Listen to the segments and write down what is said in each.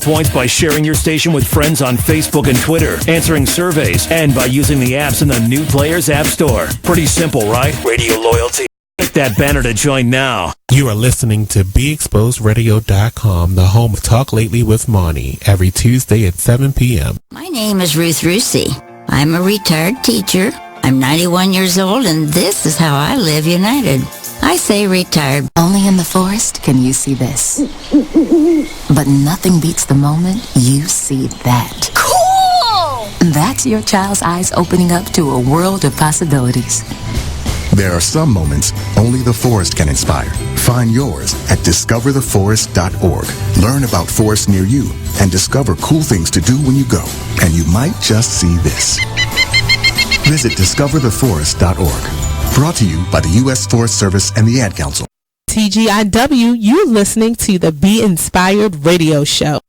Points by sharing your station with friends on Facebook and Twitter, answering surveys, and by using the apps in the New Players App Store. Pretty simple, right? Radio loyalty. Click that banner to join now. You are listening to BeExposedRadio.com, the home of Talk Lately with Monty, every Tuesday at 7 p.m. My name is Ruth Rusi. I'm a retired teacher. I'm 91 years old, and this is how I live united. I say retired. Only in the forest can you see this. But nothing beats the moment you see that. Cool! That's your child's eyes opening up to a world of possibilities. There are some moments only the forest can inspire. Find yours at discovertheforest.org. Learn about forests near you and discover cool things to do when you go. And you might just see this. Visit discovertheforest.org. Brought to you by the U.S. Forest Service and the Ad Council. TGIW, you're listening to the Be Inspired Radio Show.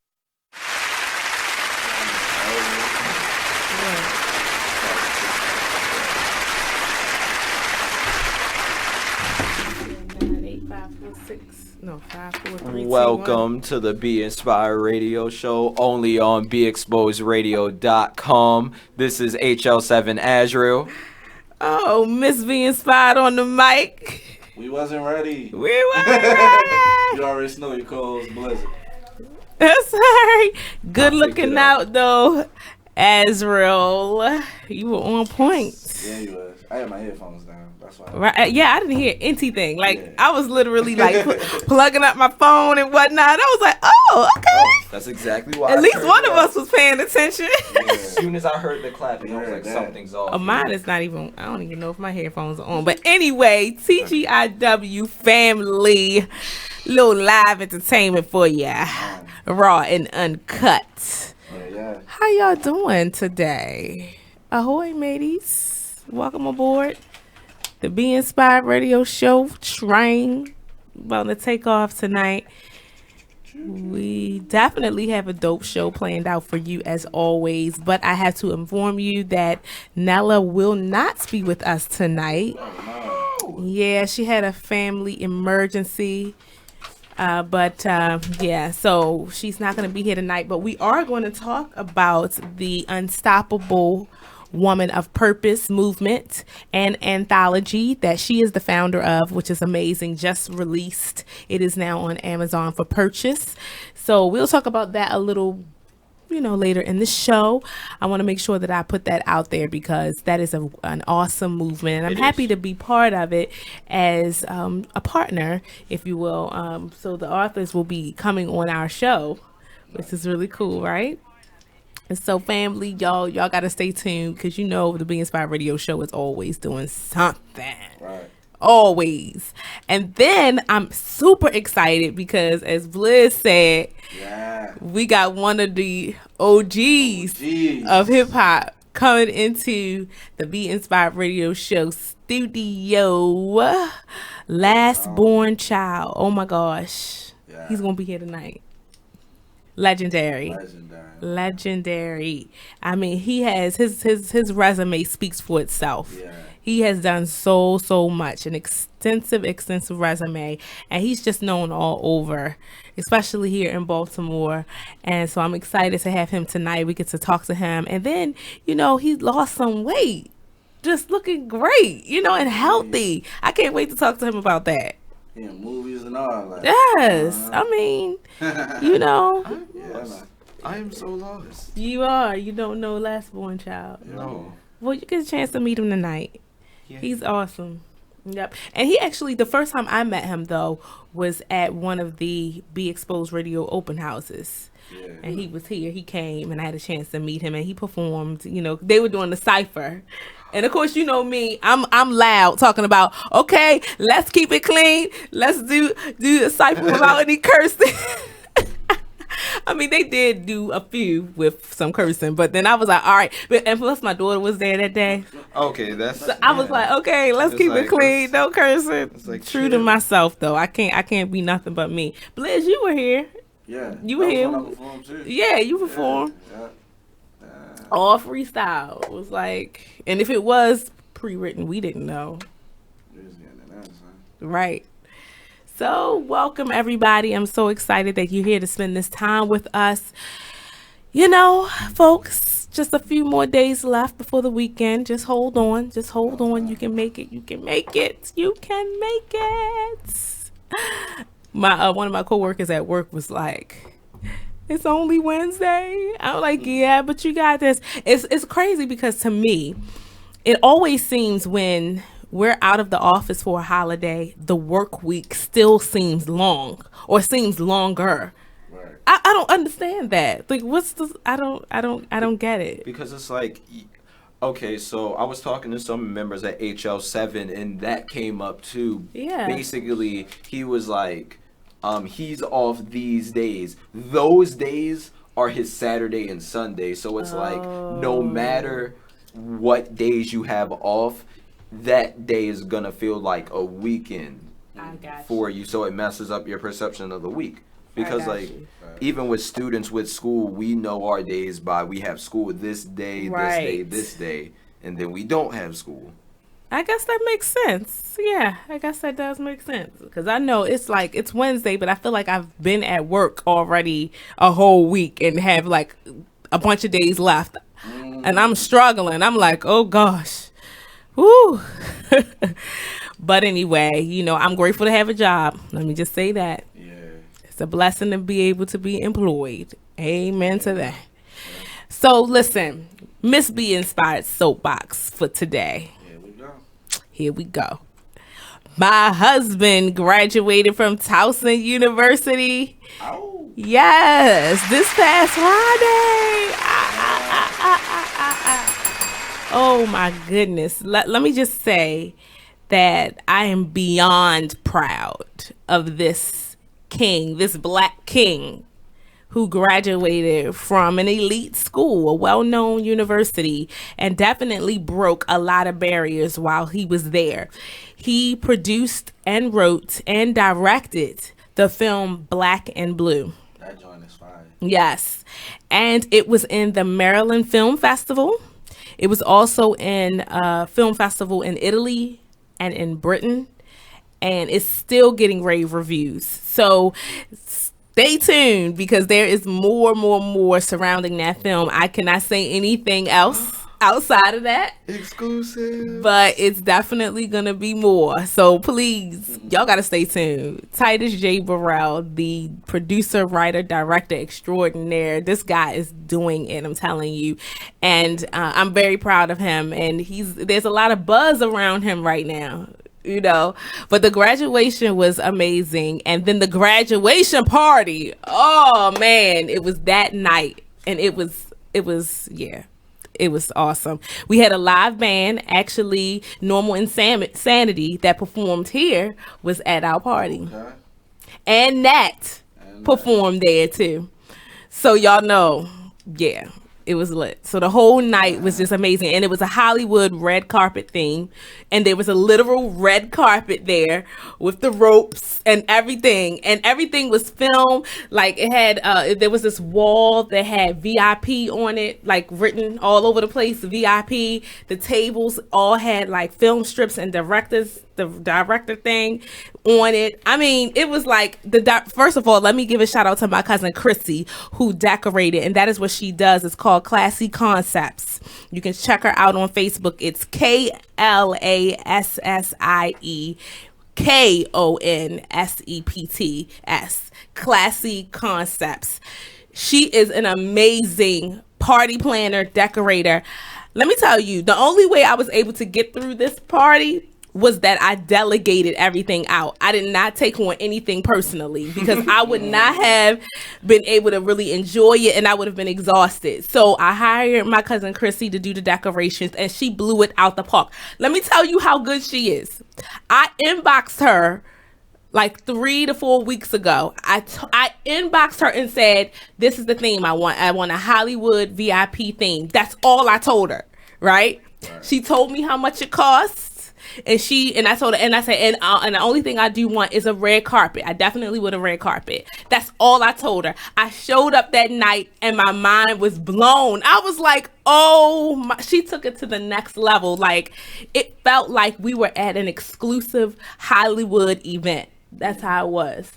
Welcome to the Be Inspired Radio Show, only on BeExposedRadio.com. This is HL7 Azrael. Oh, Miss Be Inspired on the mic. We wasn't ready. We wasn't ready. You already know your clothes blizzard. That's right. Good looking out though, Azrael. You were on point. Yeah, you was. I had my headphones down. That's why. Right? Yeah, I didn't hear anything. Like Yeah. I was literally like plugging up my phone and whatnot. I was like, oh, okay. Oh, that's exactly why. At least one of us was paying attention. Yeah. As soon as I heard the clapping, I was like, something's off. Mine is not even, I don't even know if my headphones are on. But anyway, TGIW family, little live entertainment for ya. Raw and uncut. Yeah. How y'all doing today? Ahoy, mateys. Welcome aboard the Be Inspired Radio Show train. About to take off tonight. We definitely have a dope show planned out for you as always, but I have to inform you that Nella will not be with us tonight. Yeah, she had a family emergency. Yeah, so she's not going to be here tonight, but we are going to talk about the Unstoppable Woman of Purpose movement and anthology that she is the founder of, which is amazing, just released. It is now on Amazon for purchase. So we'll talk about that a little, later in the show. I want to make sure that I put that out there because that is an awesome movement. And I'm happy to be part of it as a partner, if you will. So the authors will be coming on our show, which is really cool, right? And so family, y'all got to stay tuned because the Be Inspired Radio Show is always doing something. Right. Always. And then I'm super excited because as Bliss said, we got one of the OGs of hip hop coming into the Be Inspired Radio Show studio. Last Born Child. Oh my gosh. Yeah. He's going to be here tonight. Legendary. I mean, he has his resume speaks for itself. Yeah. He has done so much, an extensive resume, and he's just known all over, especially here in Baltimore. And so I'm excited to have him tonight. We get to talk to him, and then he lost some weight, just looking great, and healthy. I can't wait to talk to him about that. In movies and all. Like, yes, I mean, I am so lost. You are. You don't know Last Born Child. No. Well, you get a chance to meet him tonight. Yeah. He's awesome. Yep. And he actually, the first time I met him, though, was at one of the Be Exposed Radio open houses. Yeah. And he was here. He came, and I had a chance to meet him, and he performed. They were doing the cypher. And of course, me, I'm loud talking about, okay, let's keep it clean. Let's do the cypher without any cursing. I mean, they did do a few with some cursing, but then I was like, all right. And plus, my daughter was there that day. Okay, so I was like, okay, let's keep it clean, no cursing. Like true to myself, though. I can't be nothing but me. Bliz, you were here. Yeah, you were here. Too. Yeah, you performed. Yeah. All freestyle. It was like, and if it was pre-written, we didn't know. We was getting it out, son. Right. So welcome everybody. I'm so excited that you're here to spend this time with us. You know, folks, just a few more days left before the weekend. Just hold on. Just hold on. You can make it. You can make it. You can make it. My one of my coworkers at work was like, "It's only Wednesday." I'm like, "Yeah, but you got this." It's crazy because to me, it always seems when we're out of the office for a holiday, the work week still seems long or seems longer. Right. I don't understand that. Like, what's the? I don't get it. Because it's like, okay, so I was talking to some members at HL7, and that came up too. Yeah. Basically, he was like, he's off these days. Those days are his Saturday and Sunday. So it's like, no matter what days you have off, that day is gonna feel like a weekend for you. So it messes up your perception of the week. Because like, even with students with school, we know our days by we have school this day, this day, and then we don't have school. I guess that makes sense. Yeah, I guess that does make sense. Because I know it's like, it's Wednesday, but I feel like I've been at work already a whole week and have like a bunch of days left. And I'm struggling. I'm like, oh gosh. Woo. But anyway, you know, I'm grateful to have a job. Let me just say that. Yeah. It's a blessing to be able to be employed. Amen to that. So listen, Miss B Inspired Soapbox for today. Here we go. My husband graduated from Towson University. Ow. Yes, this past Friday. Oh my goodness. Let me just say that I am beyond proud of this king, this black king who graduated from an elite school, a well-known university, and definitely broke a lot of barriers while he was there. He produced and wrote and directed the film Black and Blue. That joint is fire. Yes. And it was in the Maryland Film Festival. It was also in a film festival in Italy and in Britain. And it's still getting rave reviews. So stay tuned because there is more surrounding that film. I cannot say anything else outside of that. Exclusive. But it's definitely going to be more. So please, y'all got to stay tuned. Titus J. Burrell, the producer, writer, director extraordinaire. This guy is doing it, I'm telling you. And I'm very proud of him. And there's a lot of buzz around him right now. You know, but the graduation was amazing. And then the graduation party, oh man, it was that night. And it was awesome. We had a live band. Actually, Normal Insanity that performed here was at our party. Okay. And Nat performed there too. So y'all know, yeah. It was lit. So the whole night was just amazing. And it was a Hollywood red carpet theme. And there was a literal red carpet there with the ropes and everything. And everything was filmed. Like it had, there was this wall that had VIP on it, like written all over the place, VIP. The tables all had like film strips and the director thing on it. I mean, it was like first of all, let me give a shout out to my cousin Chrissy who decorated, and that is what she does. It's called Classy Concepts. You can check her out on Facebook. It's KLASSIE KONSEPTS. Classy Concepts. She is an amazing party planner, decorator. Let me tell you, the only way I was able to get through this party was that I delegated everything out. I did not take on anything personally because I would not have been able to really enjoy it and I would have been exhausted. So I hired my cousin Chrissy to do the decorations and she blew it out the park. Let me tell you how good she is. I inboxed her like 3 to 4 weeks ago. I inboxed her and said, this is the theme I want. I want a Hollywood VIP theme. That's all I told her, right? She told me how much it costs. And I told her, and I said, and the only thing I do want is a red carpet. I definitely want a red carpet. That's all I told her. I showed up that night and my mind was blown. I was like, oh, she took it to the next level. Like, it felt like we were at an exclusive Hollywood event. That's how it was.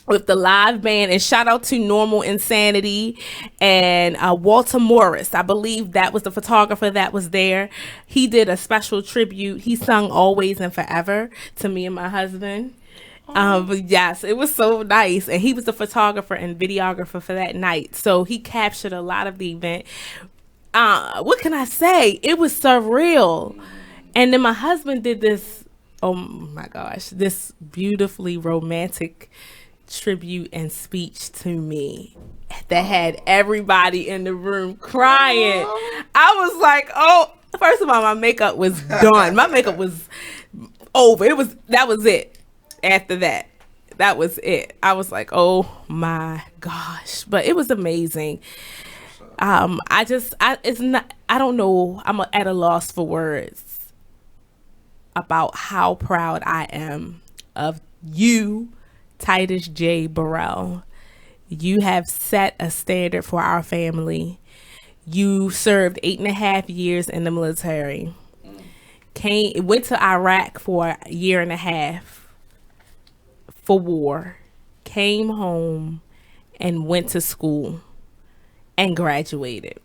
With the live band, and shout out to Normal Insanity and Walter Morris. I believe that was the photographer that was there. He did a special tribute. He sung Always and Forever to me and my husband. Yes, it was so nice. And he was the photographer and videographer for that night. So he captured a lot of the event. What can I say? It was surreal. And then my husband did this, oh my gosh, this beautifully romantic tribute and speech to me that had everybody in the room crying. I was like, oh, first of all, my makeup was done. My makeup was over. That was it. After that was it. I was like, oh my gosh. But it was amazing. I don't know. I'm at a loss for words about how proud I am of you, Titus J. Burrell. You have set a standard for our family. You served 8.5 years in the military. Went to Iraq for a year and a half for war. Came home and went to school and graduated.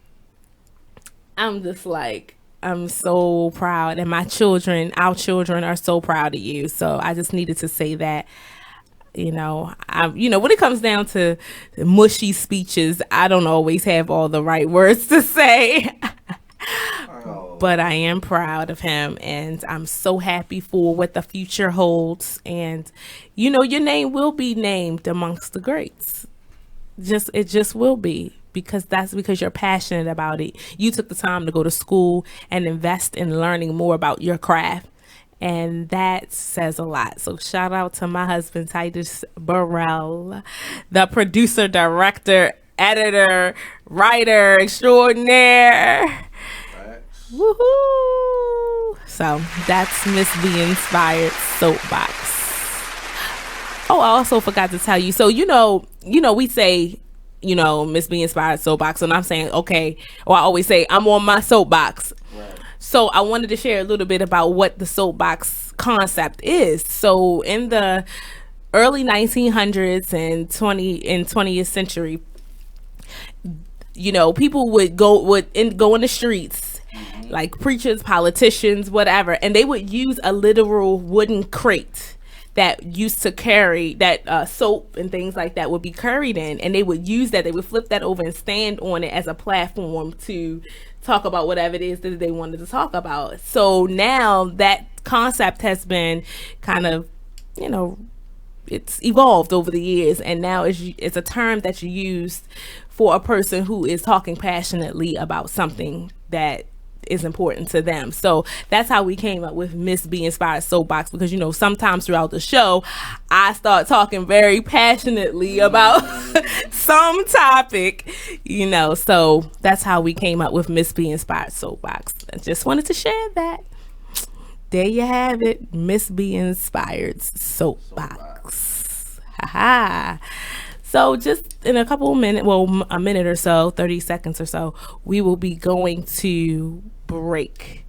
I'm just like, I'm so proud. And our children are so proud of you. So I just needed to say that. When it comes down to mushy speeches, I don't always have all the right words to say. But I am proud of him, and I'm so happy for what the future holds. And, your name will be named amongst the greats. It just will be, because you're passionate about it. You took the time to go to school and invest in learning more about your craft. And that says a lot. So shout out to my husband, Titus Burrell, the producer, director, editor, writer extraordinaire. Right. Woohoo! So that's Miss B Inspired Soapbox. Oh, I also forgot to tell you. So, we say, Miss B Inspired Soapbox. And I'm saying, okay. Or I always say, I'm on my soapbox. Right. So I wanted to share a little bit about what the soapbox concept is. So in the early 1900s and 20th century, people would go in the streets, like preachers, politicians, whatever, and they would use a literal wooden crate that used to carry that soap and things like that would be carried in, and they would use that. They would flip that over and stand on it as a platform to talk about whatever it is that they wanted to talk about. So now that concept has been kind of, it's evolved over the years, and now it's a term that's used for a person who is talking passionately about something that is important to them. So that's how we came up with Miss B Inspired Soapbox, because sometimes throughout the show I start talking very passionately about some topic, so that's how we came up with Miss B Inspired Soapbox. I just wanted to share that. There you have it, Miss B Inspired Soapbox. Haha. So just in a couple of minutes, a minute or so, 30 seconds or so, we will be going to break.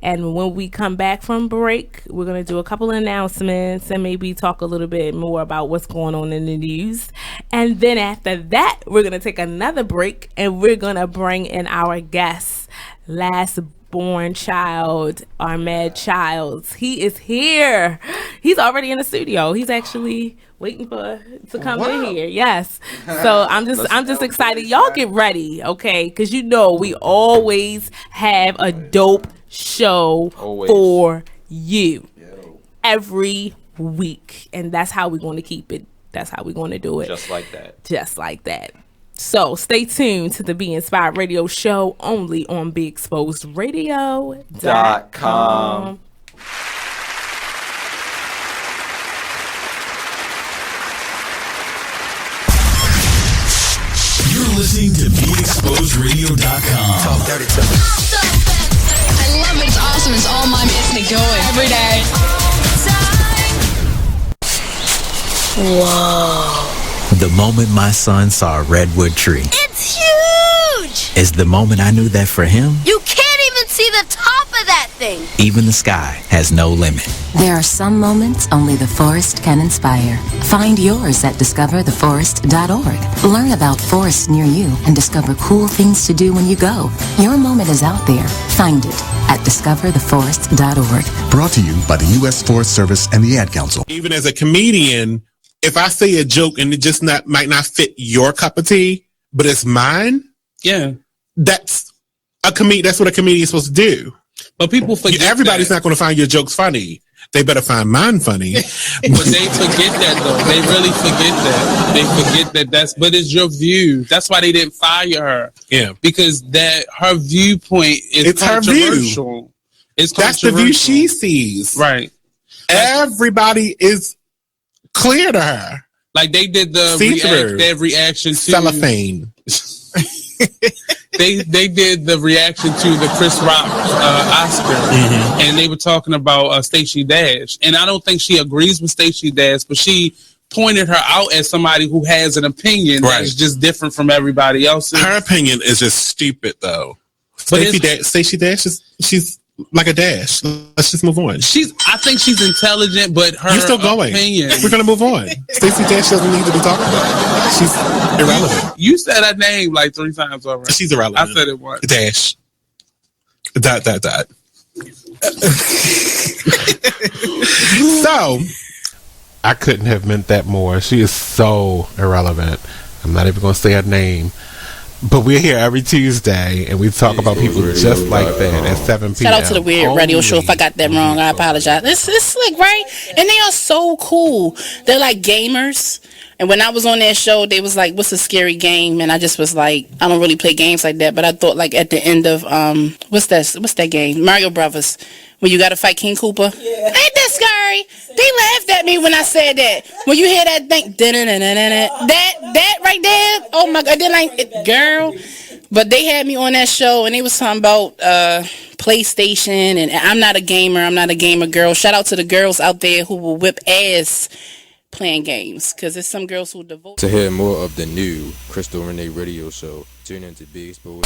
And when we come back from break, we're going to do a couple of announcements and maybe talk a little bit more about what's going on in the news. And then after that, we're going to take another break, and we're going to bring in our guest, last born child, Ahmed Childs. He is here. He's already in the studio. He's actually waiting to come in here. Yes. So I'm just excited. Y'all get ready, okay? Because we always have a dope show for you every week, and that's how we're going to keep it. That's how we're going to do it. Just like that. So stay tuned to the Be Inspired Radio Show, only on BeExposedRadio.com. You're listening to BeExposedRadio.com. Talk dirty to me. I love it. It's awesome. It's all my makes me going every day. Whoa. The moment my son saw a redwood tree. It's huge! Is the moment I knew that for him, You can't even see the top of that thing. Even the sky has no limit. There are some moments only the forest can inspire. Find yours at discovertheforest.org. Learn about forests near you and discover cool things to do when you go. Your moment is out there. Find it at discovertheforest.org. Brought to you by the U.S. Forest Service and the Ad Council. Even as a comedian, if I say a joke and it just might not fit your cup of tea, but it's mine, that's what a comedian is supposed to do. But people forget everybody's not going to find your jokes funny. They better find mine funny. But they forget that, though. They really forget that. They forget that but it's your view. That's why they didn't fire her. Yeah. Because her viewpoint is controversial. Her view. That's the view she sees. Right. Everybody is clear to her. Like they did their reaction to cellophane. They did the reaction to the Chris Rock Oscar, and they were talking about Stacey Dash, and I don't think she agrees with Stacey Dash, but she pointed her out as somebody who has an opinion that is just different from everybody else's. Her opinion is just stupid, though. Stacey Dash she's like a dash. Let's just move on. I think she's intelligent, but her You're still going. opinion. We're gonna move on. Stacey Dash doesn't need to be talked about. She's irrelevant. You said her name like 3 times already. She's irrelevant. I said it once. Dash. ... So, I couldn't have meant that more. She is so irrelevant. I'm not even gonna say her name. But we're here every Tuesday, and we talk about people just like that at 7 p.m. Shout out to the Weird Radio Show. If I got that wrong, I apologize. It's slick, right? And they are so cool. They're like gamers. And when I was on that show, they was like, what's a scary game? And I just was like, I don't really play games like that. But I thought like at the end of, what's that game? Mario Brothers. When you got to fight King Koopa. Yeah. Ain't that scary? They laughed at me when I said that. When you hear that thing, that right there, oh my God, girl. But they had me on that show, and they was talking about PlayStation, and I'm not a gamer. I'm not a gamer girl. Shout out to the girls out there who will whip ass playing games, because there's some girls who devote. To hear more of the new Crystal Renee Radio Show, tune into Be Exposed.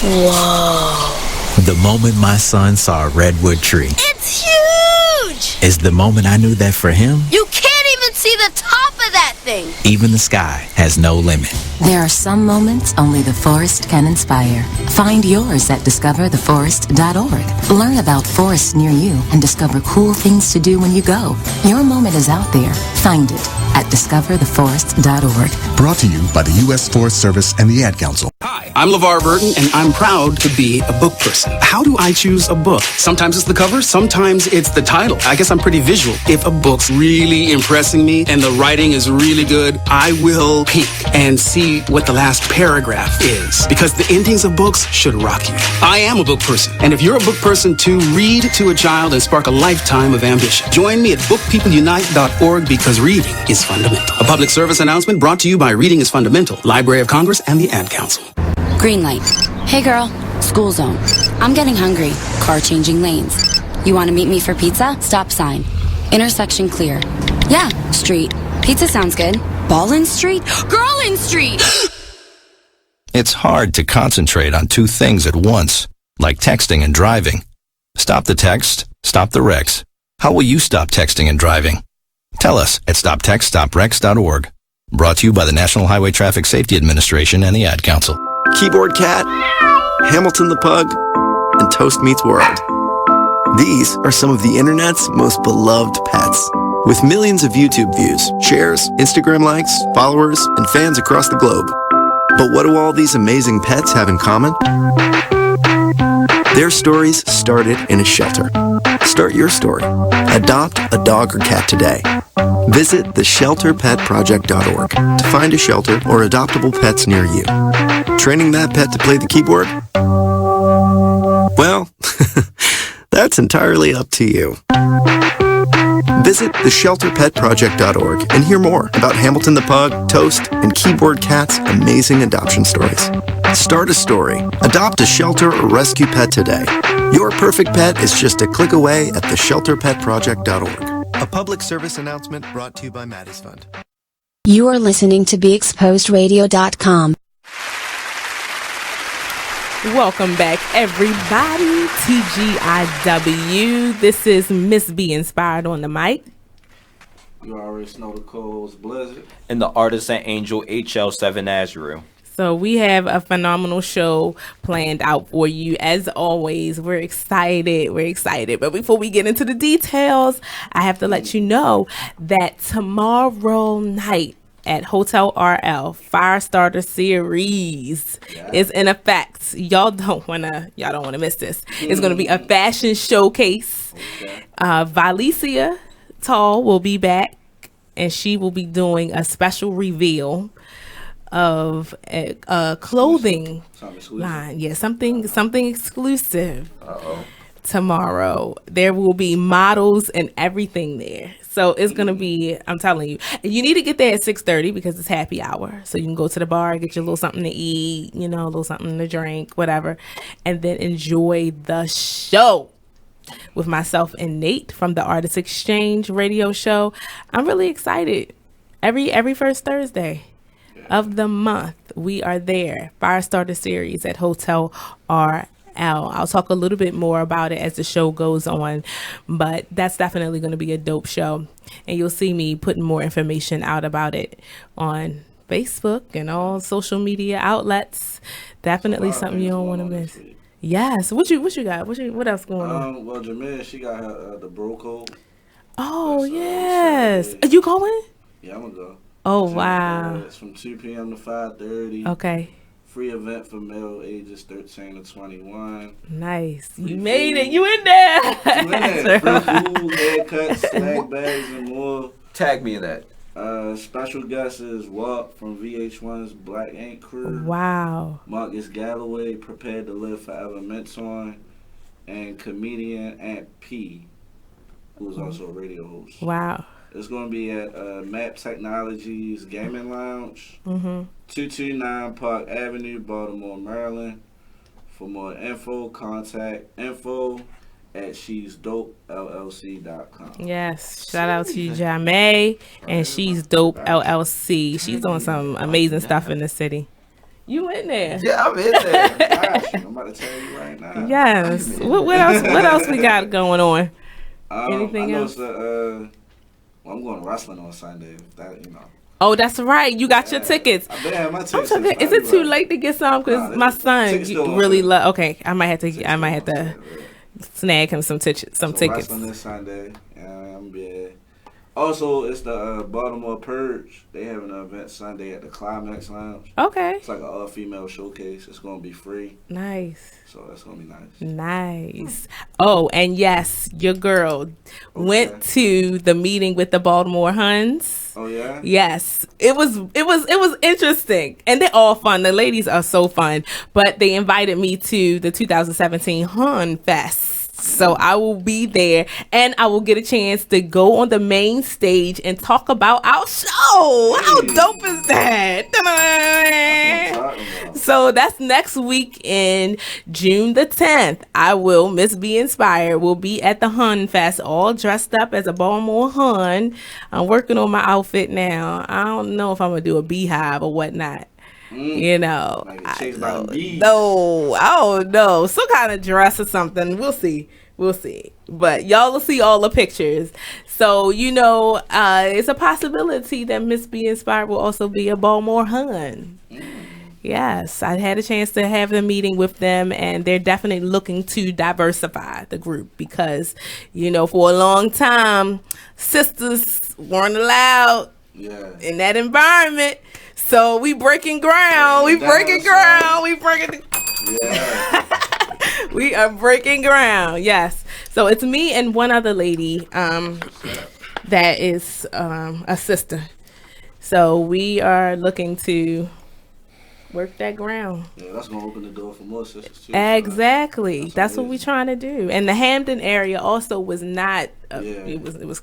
Whoa. The moment my son saw a redwood tree. It's huge! Is the moment I knew that for him, You can't even see the top of that thing. even the sky has no limit. There are some moments only the forest can inspire. Find yours at discovertheforest.org. Learn about forests near you and discover cool things to do when you go. Your moment is out there. Find it at discovertheforest.org. Brought to you by the U.S. Forest Service and the Ad Council. Hi, I'm LeVar Burton, and I'm proud to be a book person. How do I choose a book? Sometimes it's the cover, sometimes it's the title. I guess I'm pretty visual. If a book's really impressing me and the writing is really good, I will peek and see what the last paragraph is, because the endings of books should rock you. I am a book person, and if you're a book person too, read to a child and spark a lifetime of ambition. Join me at bookpeopleunite.org, because reading is fundamental. A public service announcement brought to you by Reading is Fundamental, Library of Congress, and the Ad Council. Green light. Hey girl, school zone. I'm getting hungry. Car changing lanes. You want to meet me for pizza? Stop sign. Intersection clear. Yeah, street. Pizza sounds good. Ballin Street? Girlin Street! It's hard to concentrate on two things at once, like texting and driving. Stop the text, stop the wrecks. How will you stop texting and driving? Tell us at stoptextstopwrecks.org. Brought to you by the National Highway Traffic Safety Administration and the Ad Council. Keyboard Cat, Hamilton the Pug, and Toast Meets World. These are some of the internet's most beloved pets. With millions of YouTube views, shares, Instagram likes, followers, and fans across the globe. But what do all these amazing pets have in common? Their stories started in a shelter. Start your story. Adopt a dog or cat today. Visit theshelterpetproject.org to find a shelter or adoptable pets near you. Training that pet to play the keyboard? Well, that's entirely up to you. Visit theshelterpetproject.org and hear more about Hamilton the Pug, Toast, and Keyboard Cat's amazing adoption stories. Start a story, adopt a shelter or rescue pet today. Your perfect pet is just a click away at theshelterpetproject.org. A public service announcement brought to you by Maddie's Fund. You are listening to BeExposedRadio.com. Welcome back, everybody. TGIW. This is Miss B Inspired on the mic. You already know the codes, Blizzard. And the Artisan Angel HL7 Azrael. So we have a phenomenal show planned out for you. As always, we're excited. But before we get into the details, I have to let you know that tomorrow night at Hotel RL, Firestarter Series is in effect. Y'all don't wanna miss this. It's gonna be a fashion showcase. Valicia Tall will be back, and she will be doing a special reveal of a clothing line. Yeah, something exclusive. Tomorrow there will be models and everything there, so it's gonna be, I'm telling you, you need to get there at 6:30 because it's happy hour, so you can go to the bar, get your little something to eat, a little something to drink, whatever, and then enjoy the show with myself and Nate from the Artist Exchange radio show. I'm really excited. Every first Thursday of the month we are there. Firestarter Series at Hotel RL. I'll talk a little bit more about it as the show goes on, but that's definitely going to be a dope show, and you'll see me putting more information out about it on Facebook and all social media outlets. Definitely something you don't want to miss. Yes. What you got? What else going on? Well, Jameer, she got her the bro code. Oh yes. Are you going? Yeah, I'm gonna go. Oh wow. It's from 2 p.m. to 5:30. Okay. Free event for male ages 13 to 21. Nice. You made it. You in there. Free food, haircuts, snack bags, and more. Tag me in that. Special guest is Walt from VH1's Black Ink Crew. Wow. Marcus Galloway, Prepared to Live Forever mentor, and comedian Aunt P, who is also a radio host. Wow. It's going to be at Map Technologies Gaming Lounge, 229 Park Avenue, Baltimore, Maryland. For more info, contact info@she'sdopellc.com. Yes, shout out to Jamie and She's Dope LLC. She's doing some amazing stuff in the city. You in there? Yeah, I'm in there. I'm about to tell you right now. Yes. What else we got going on? Anything else? I'm going wrestling on Sunday. Oh, that's right. You got your tickets. I've been having my tickets. Is it too late to get some? Because my son really love. Okay, I might have to snag him some tickets. Wrestling this Sunday. I'm big. Also, it's the Baltimore Purge. They having an event Sunday at the Climax Lounge. Okay. It's like an all-female showcase. It's going to be free. Nice. So that's going to be nice. Nice. Oh, and yes, your girl went to the meeting with the Baltimore Huns. Oh yeah? Yes. It was interesting. And they're all fun. The ladies are so fun. But they invited me to the 2017 Hun Fest. So I will be there, and I will get a chance to go on the main stage and talk about our show. How dope is that? So that's next week in June the 10th. Miss B Inspired will be at the Hun Fest, all dressed up as a Baltimore Hun. I'm working on my outfit now. I don't know if I'm gonna do a beehive or whatnot. I don't know. Some kind of dress or something. We'll see. But y'all will see all the pictures. So, it's a possibility that Miss B Inspired will also be a Baltimore Hun. Yes, I had a chance to have a meeting with them, and they're definitely looking to diversify the group because, for a long time, sisters weren't allowed in that environment. So we breaking ground. We are breaking ground. Yes. So it's me and one other lady that is a sister. So we are looking to work that ground. Yeah, that's gonna open the door for more sisters too. Exactly. That's what we're trying to do. And the Hampton area also was not. It was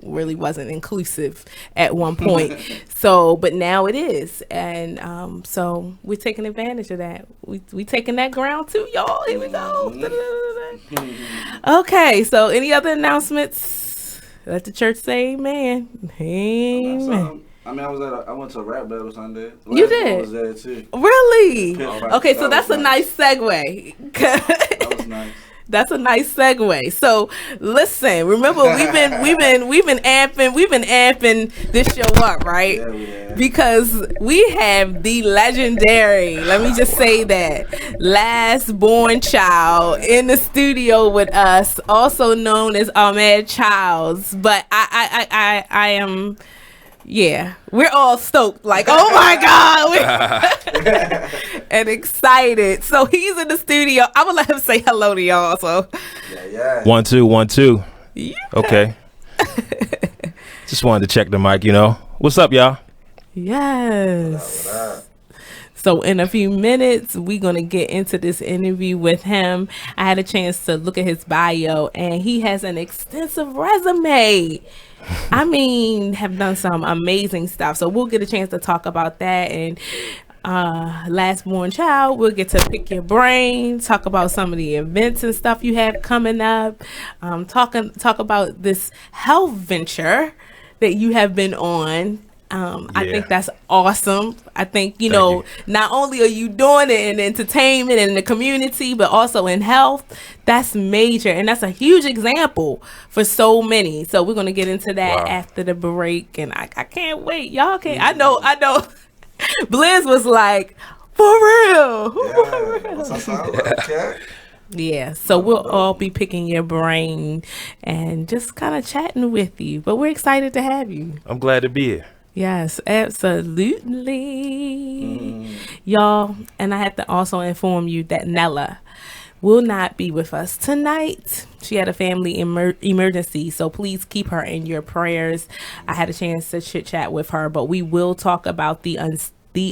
really wasn't inclusive at one point. But now it is, and so we're taking advantage of that. We taking that ground too, y'all. Here we go. Okay. So any other announcements? Let the church say amen. Amen. I mean, I went to a rap battle Sunday. You did? I was there too. Really? Okay, so That that's a was nice segue. That was nice. That's a nice segue. So listen, remember we've been amping this show up, right? Yeah. Because we have the legendary, let me just say that, last born child in the studio with us, also known as Ahmed Childs. But I am, yeah, we're all stoked, like, oh my God, and excited. So he's in the studio. I'm gonna let him say hello to y'all. So, yeah. 1 2 1 2. Yeah. Okay. Just wanted to check the mic. What's up, y'all? Yes. So in a few minutes, we're going to get into this interview with him. I had a chance to look at his bio, and he has an extensive resume. I mean, have done some amazing stuff. So we'll get a chance to talk about that. And last born child, we'll get to pick your brain, talk about some of the events and stuff you have coming up, talk about this health venture that you have been on. I think that's awesome. I think, not only are you doing it in entertainment and in the community, but also in health, that's major. And that's a huge example for so many. So we're going to get into that after the break. And I can't wait. Y'all can't. I know. Blizz was like, for real. Yeah, so we'll all be picking your brain and just kind of chatting with you. But we're excited to have you. I'm glad to be here. Yes, absolutely. Y'all, and I have to also inform you that Nella will not be with us tonight. She had a family emergency, so please keep her in your prayers. I had a chance to chit chat with her, but we will talk about the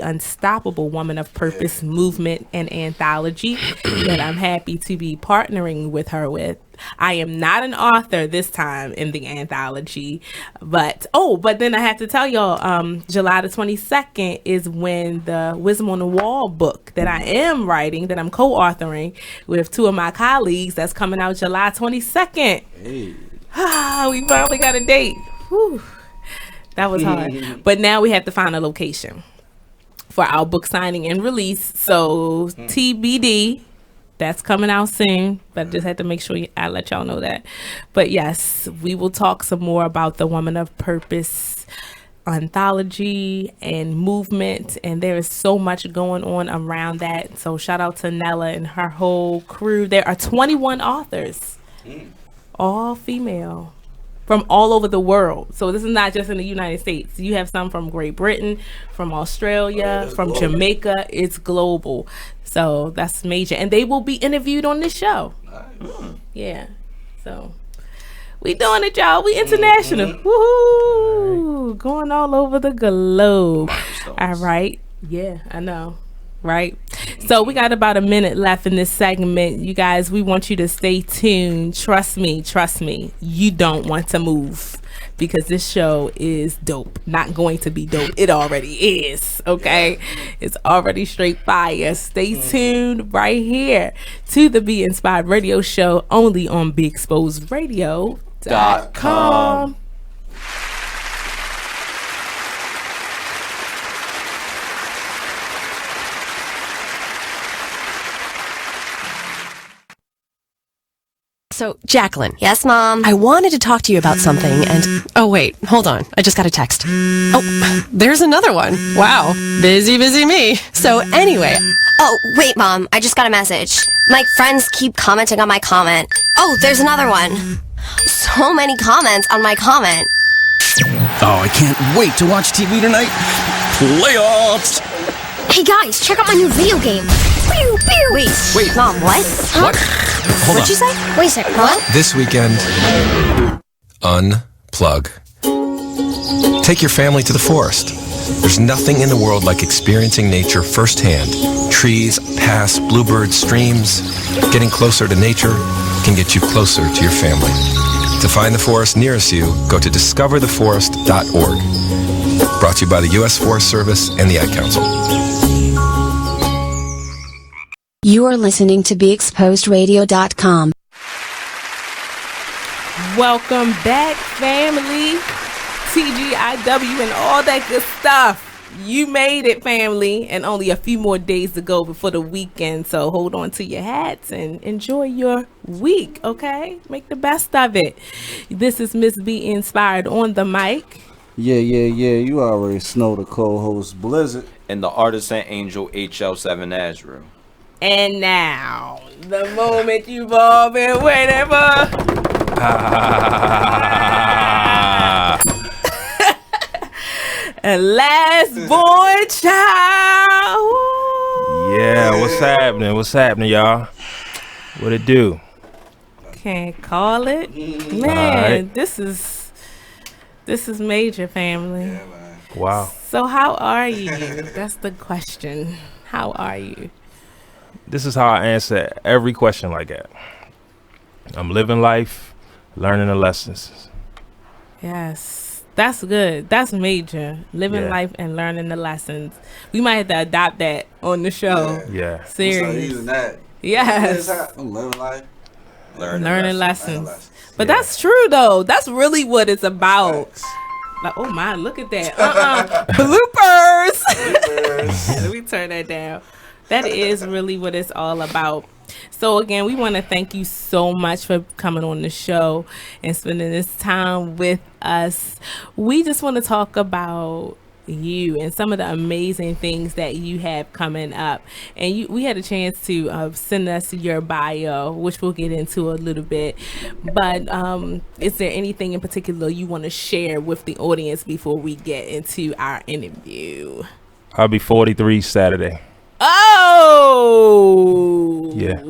Unstoppable Woman of Purpose movement and anthology that I'm happy to be partnering with her with. I am not an author this time in the anthology, but then I have to tell y'all, July the 22nd is when the Wisdom on the Wall book that I am writing, that I'm co-authoring with two of my colleagues, that's coming out July 22nd. Hey. We finally got a date. Whew. That was hard. But now we have to find a location for our book signing and release. So TBD, that's coming out soon, but I just had to make sure I let y'all know that. But yes, we will talk some more about the Woman of Purpose anthology and movement, and there is so much going on around that. So shout out to Nella and her whole crew. There are 21 authors, all female, from all over the world. So this is not just in the United States. You have some from Great Britain, from Australia, from Jamaica. It's global. So that's major. And they will be interviewed on this show. Nice. Yeah. So we doing it, y'all. We international. Woohoo! Right. Going all over the globe. All right. Yeah, I know. Right. So we got about a minute left in this segment. You guys, we want you to stay tuned. Trust me, you don't want to move, because this show is dope. Not going to be dope. It already is. Okay. It's already straight fire. Stay tuned right here to the Be Inspired Radio Show, only on BeExposedRadio.com. So, Jacqueline. Yes, Mom? I wanted to talk to you about something and... Oh, wait. Hold on. I just got a text. Oh, there's another one. Wow. Busy me. So, anyway... Oh, wait, Mom. I just got a message. My friends keep commenting on my comment. Oh, there's another one. So many comments on my comment. Oh, I can't wait to watch TV tonight. Playoffs! Hey, guys, check out my new video game. Pew, pew. Wait. Mom, what? Huh? What? Hold What'd you say? Wait a second, what? This weekend, unplug. Take your family to the forest. There's nothing in the world like experiencing nature firsthand. Trees, paths, bluebirds, streams. Getting closer to nature can get you closer to your family. To find the forest nearest you, go to discovertheforest.org. Brought to you by the U.S. Forest Service and the Ad Council. You are listening to BeExposedRadio.com. Welcome back, family, TGIW, and all that good stuff. You made it, family, and only a few more days to go before the weekend. So hold on to your hats and enjoy your week, okay? Make the best of it. This is Miss B Inspired on the mic. Yeah. You already know the co-host Blizzard. And the artisan angel HL7 Azrael. And now, the moment you've all been waiting for. A last born child. Yeah, what's happening? What's happening, y'all? What it do? Can't call it. Man, right. this is major, family. Wow. So how are you? That's the question. How are you? This is how I answer every question like that. I'm living life, learning the lessons. Yes. That's good. That's major. Living life and learning the lessons. We might have to adopt that on the show. Yeah. Serious. Using that. Yes. I'm living life. Learning lessons. But that's true though. That's really what it's about. Like, oh my, look at that. Bloopers. Let me turn that down. That is really what it's all about. So again, we want to thank you so much for coming on the show and spending this time with us. We just want to talk about you and some of the amazing things that you have coming up. And we had a chance to send us your bio, which we'll get into a little bit. But is there anything in particular you want to share with the audience before we get into our interview? I'll be 43 Saturday. Oh! Yeah.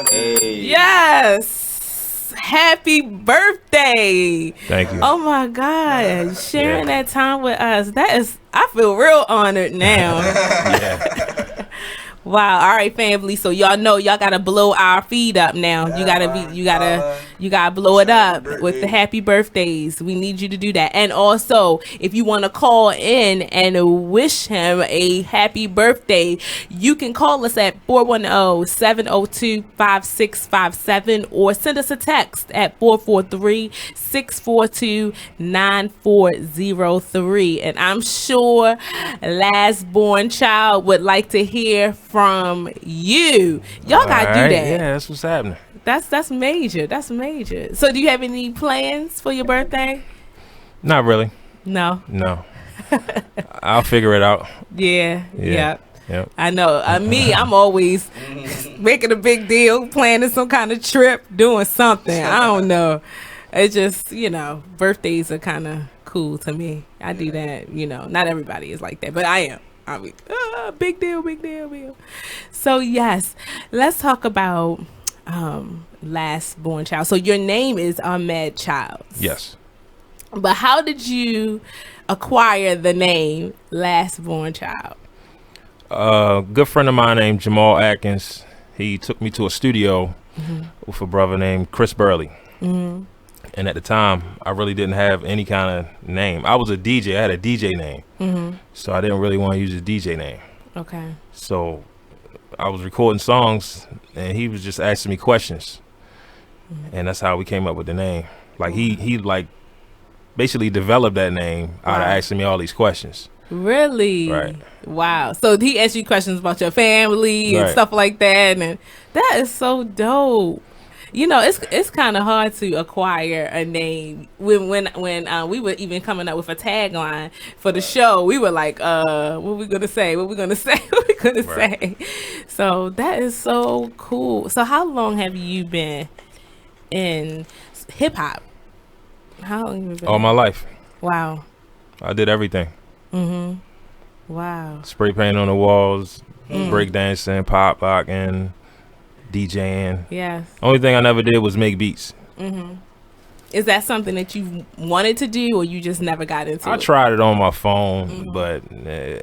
Hey. Yes! Happy birthday! Thank you. Oh my God. Sharing that time with us. I feel real honored now. Yeah. Wow. All right, family. So y'all know y'all gotta blow our feed up now. You gotta blow it up with the happy birthdays. We need you to do that. And also, if you want to call in and wish him a happy birthday, you can call us at 410-702-5657 or send us a text at 443-642-9403. And I'm sure last born child would like to hear from you. Y'all gotta do that. Yeah, that's what's happening. That's major. That's major. So do you have any plans for your birthday? Not really. No. I'll figure it out. Yeah. Yep. I know. I'm always making a big deal, planning some kind of trip, doing something. I don't know. It's just, birthdays are kind of cool to me. I do that, not everybody is like that, but I am. I mean, big deal. So yes, let's talk about last born child. So your name is Ahmed Childs. Yes. But how did you acquire the name last born child? A good friend of mine named Jamal Atkins, he took me to a studio with a brother named Chris Burley. Mm-hmm. And at the time, I really didn't have any kind of name. I was a DJ. I had a DJ name. Mm-hmm. So I didn't really want to use a DJ name. Okay. So I was recording songs, and he was just asking me questions. Mm-hmm. And that's how we came up with the name. Like, he like, basically developed that name out of asking me all these questions. Really? Right. Wow. So he asked you questions about your family and stuff like that. And that is so dope. It's kind of hard to acquire a name. When we were even coming up with a tagline for the show, we were like, what we gonna say? Say? So that is so cool. So how long have you been in hip hop? How long have you been? All my life. Wow. I did everything. Mm-hmm. Wow. Spray paint on the walls, breakdancing, pop locking, DJing. Yes. Only thing I never did was make beats. Mm-hmm. Is that something that you wanted to do, or you just never got into? I tried it on my phone, but no.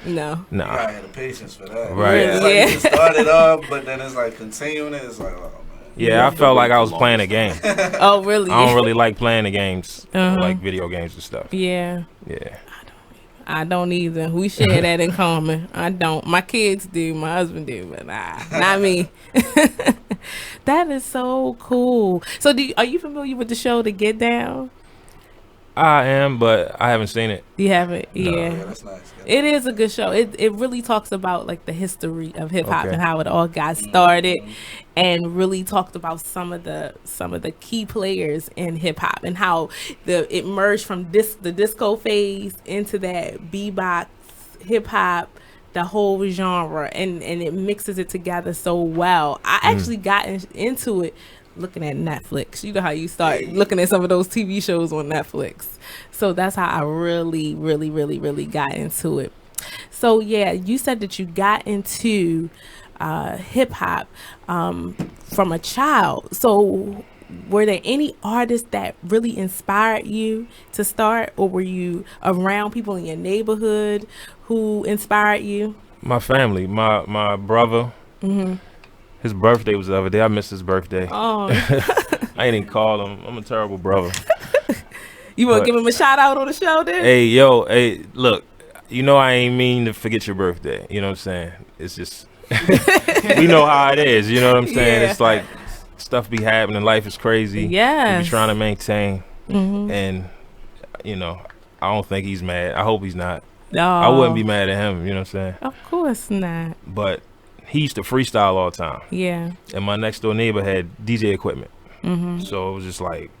You gotta have the patience for that. Right. It's like you start it up, but then it's like continuing it. It's like, oh man. Yeah, I felt like I was playing a game. Oh, really? I don't really like playing the games, like video games and stuff. Yeah. Yeah. I don't either. We share that in common. I don't. My kids do. My husband do, but not me. That is so cool. So, are you familiar with the show The Get Down? I am, but I haven't seen it. You haven't? No. Yeah. That's nice. It is a good show. It really talks about like the history of hip hop Okay. and how it all got started, and really talked about some of the key players in hip hop and how it merged from the disco phase into that bebop hip hop, the whole genre, and it mixes it together so well. I actually got into it looking at Netflix. You know how you start looking at some of those TV shows on Netflix. So that's how I really, really, really, really got into it. So yeah, you said that you got into hip hop from a child. So were there any artists that really inspired you to start, or were you around people in your neighborhood who inspired you? My family, my brother. His birthday was the other day. I missed his birthday. Oh. I ain't even call him. I'm a terrible brother. You want But- to give him a shout out on the show then? Hey, look, you know I ain't mean to forget your birthday. You know what I'm saying? It's just, we know how it is. You know what I'm saying? Yeah. It's like stuff be happening. Life is crazy. You Yes. be trying to maintain. Mhm. And, you know, I don't think he's mad. I hope he's not. No. I wouldn't be mad at him. You know what I'm saying? Of course not. But he used to freestyle all the time. Yeah. And my next door neighbor had DJ equipment. Mhm. So it was just like,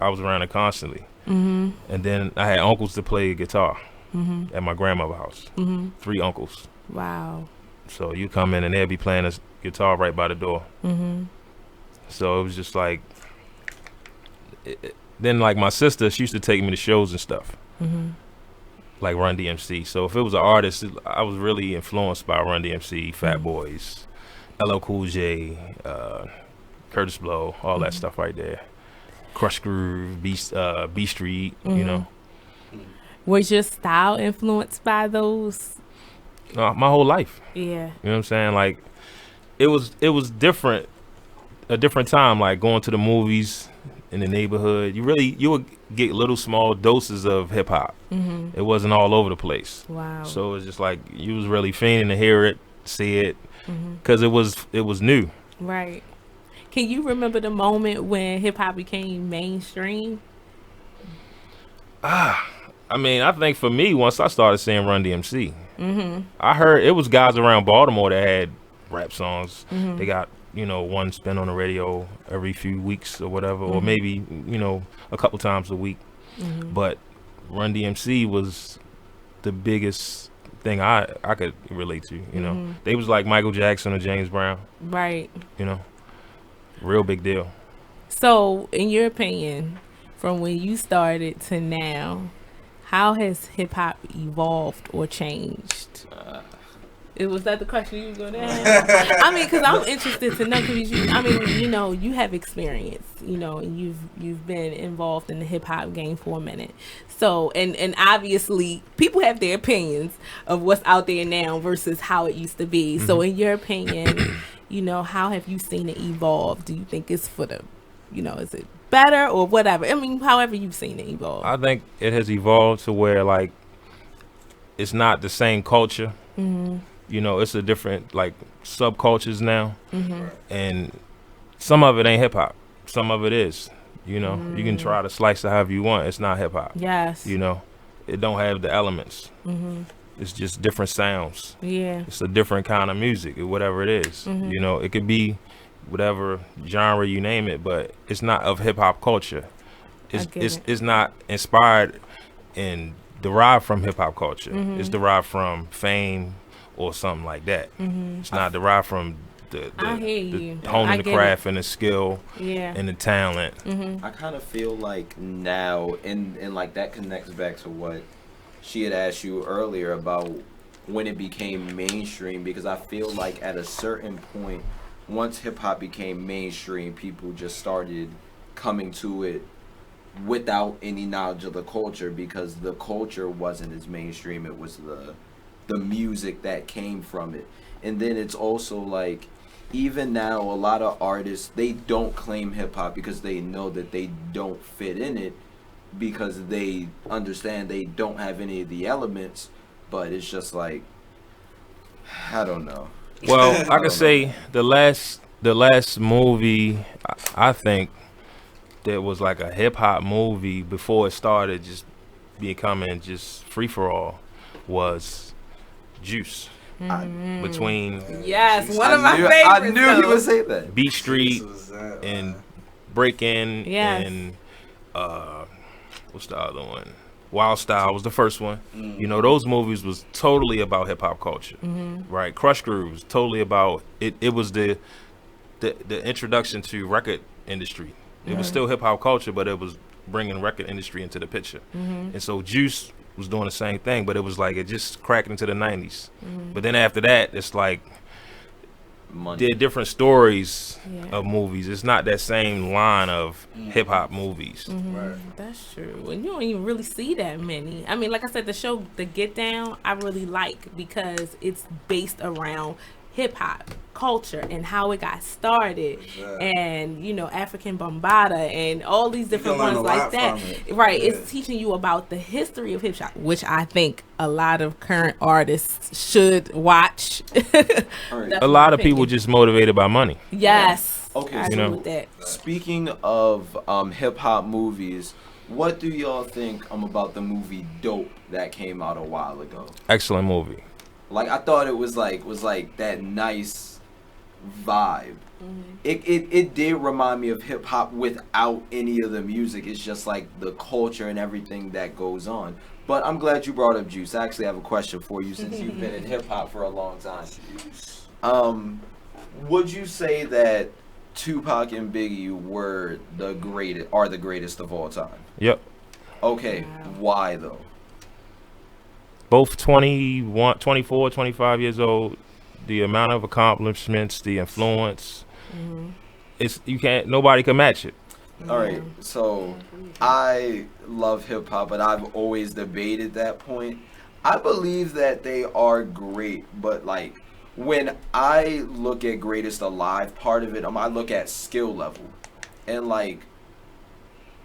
I was around it constantly. Mhm. And then I had uncles to play guitar Mhm. at my grandmother's house. Mhm. 3 uncles. Wow. So you come in and they'll be playing this guitar right by the door. Mhm. So it was just like, then like my sister, she used to take me to shows and stuff. Mhm. Like Run DMC. So if it was an artist, I was really influenced by Run DMC, Fat Boys, LL Cool J, Curtis Blow, all that stuff right there. Crush Groove, B Street, you know. Was your style influenced by those? My whole life. Yeah. You know what I'm saying? Like, it was different, a different time. Like going to the movies in the neighborhood, you would get little small doses of hip hop. Mhm. It wasn't all over the place. Wow. So it was just like you was really fiending to hear it, see it, Mhm. because it was new. Right. Can you remember the moment when hip hop became mainstream? I mean, I think for me, once I started seeing Run DMC, Mhm. I heard it was guys around Baltimore that had rap songs. Mhm. They got, one spin on the radio every few weeks or whatever, or Mhm. maybe, a couple times a week. Mhm. But Run DMC was the biggest thing I could relate to, Mhm. They was like Michael Jackson or James Brown, Right. real big deal. So, in your opinion, from when you started to now, how has hip hop evolved or changed? Was that the question you were going to ask? I mean, because I'm interested to know. Because you have experience, and you've been involved in the hip hop game for a minute. So, and obviously, people have their opinions of what's out there now versus how it used to be. So, in your opinion, how have you seen it evolve? Do you think it's for the, is it better or whatever? I mean, however you've seen it evolve. I think it has evolved to where, like, it's not the same culture. Mm-hmm. It's a different, like, subcultures now. Mm-hmm. And some of it ain't hip hop. Some of it is. You can try to slice it however you want. It's not hip hop. Yes. It don't have the elements. Mm-hmm. It's just different sounds. Yeah. It's a different kind of music, or whatever it is. Mhm. It could be whatever genre you name it, but it's not of hip hop culture. It's not inspired and derived from hip hop culture. Mhm. It's derived from fame or something like that. Mhm. It's not derived from the I hear you. honing I the get craft it. and the skill Yeah. and the talent. Mm-hmm. I kind of feel like now, and like that connects back to what she had asked you earlier about when it became mainstream, because I feel like at a certain point, once hip hop became mainstream, people just started coming to it without any knowledge of the culture, because the culture wasn't as mainstream. It was the music that came from it. And then it's also like, even now, a lot of artists, they don't claim hip hop because they know that they don't fit in it, because they understand they don't have any of the elements. But it's just like, I don't know. Well, I could say the last movie I think there was like a hip hop movie before it started just becoming just free for all was Juice. Between Yes, one of my favorites. I knew he would say that. Beat Street and Break In Yes. and what's the other one? Wild Style was the first one. You know, those movies was totally about hip hop culture, right? Crush Groove was totally about it. It was the introduction to record industry. It was still hip hop culture, but it was bringing record industry into the picture. And so Juice was doing the same thing, but it was like it just cracked into the 90s. But then after that, it's like they're different stories of movies. It's not that same line of hip hop movies. That's true. And you don't even really see that many. I mean, like I said, the show The Get Down, I really like because it's based around hip hop culture and how it got started, and you know, African Bambaataa and all these different ones like that. Right, it's teaching you about the history of hip hop, which I think a lot of current artists should watch. A lot of people just motivated by money. Yes. Okay. I agree with that. Speaking of hip hop movies, what do y'all think about the movie Dope that came out a while ago? Excellent movie. Like, I thought it was like that nice vibe. It did remind me of hip hop without any of the music. It's just like the culture and everything that goes on. But I'm glad you brought up Juice. I actually have a question for you since you've been in hip hop for a long time. Would you say that Tupac and Biggie were the greatest of all time? Yep. Okay, why though? Both 21, 24, 25 years old, the amount of accomplishments, the influence, nobody can match it. All right, so I love hip hop, but I've always debated that point. I believe that they are great, but like when I look at greatest alive, part of it, I look at skill level, and like,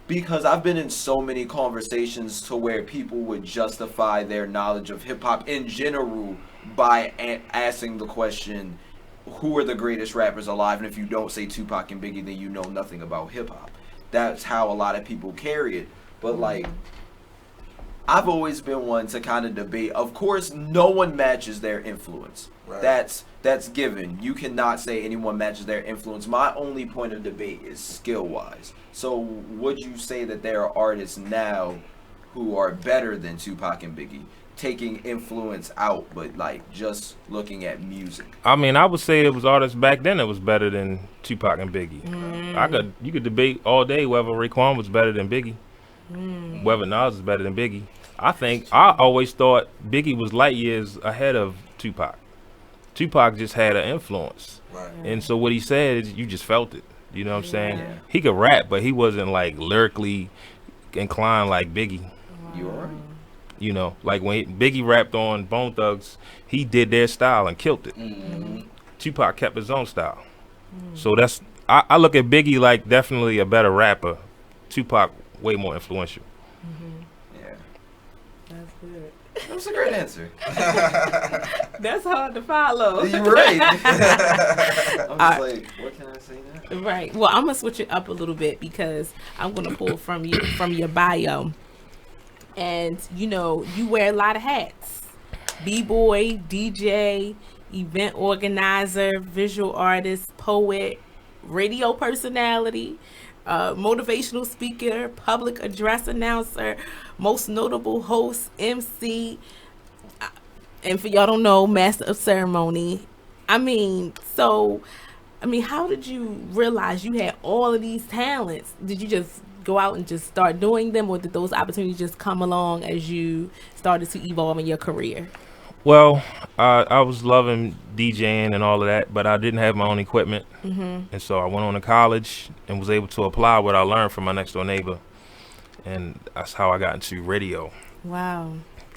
because I've been in so many conversations to where people would justify their knowledge of hip hop in general by asking the question, who are the greatest rappers alive? And if you don't say Tupac and Biggie, then you know nothing about hip hop. That's how a lot of people carry it. But like, I've always been one to kind of debate. Of course, no one matches their influence. Right. That's given. You cannot say anyone matches their influence. My only point of debate is skill-wise. So would you say that there are artists now who are better than Tupac and Biggie, taking influence out, but like just looking at music? I mean, I would say it was artists back then that was better than Tupac and Biggie. You could debate all day whether Raekwon was better than Biggie, whether Nas is better than Biggie. I always thought Biggie was light years ahead of Tupac. Tupac just had an influence. Right. And so what he said, you just felt it. You know what I'm saying? Yeah. He could rap, but he wasn't like lyrically inclined like Biggie. You are. You know, like when Biggie rapped on Bone Thugs, he did their style and killed it. Tupac kept his own style. So that's, I look at Biggie like definitely a better rapper. Tupac way more influential. Yeah. That's good. That was a great answer. That's hard to follow. You're right. I'm just like, what can I say now? Right. Well, I'm gonna switch it up a little bit because I'm gonna pull from your bio, and you know you wear a lot of hats: b-boy, DJ, event organizer, visual artist, poet, radio personality, motivational speaker, public address announcer, most notable host, MC, and for y'all don't know, master of ceremony. I mean, how did you realize you had all of these talents? Did you just go out and just start doing them, or did those opportunities just come along as you started to evolve in your career? Well, I was loving DJing and all of that, but I didn't have my own equipment. And so I went on to college and was able to apply what I learned from my next door neighbor. And that's how I got into radio. Wow.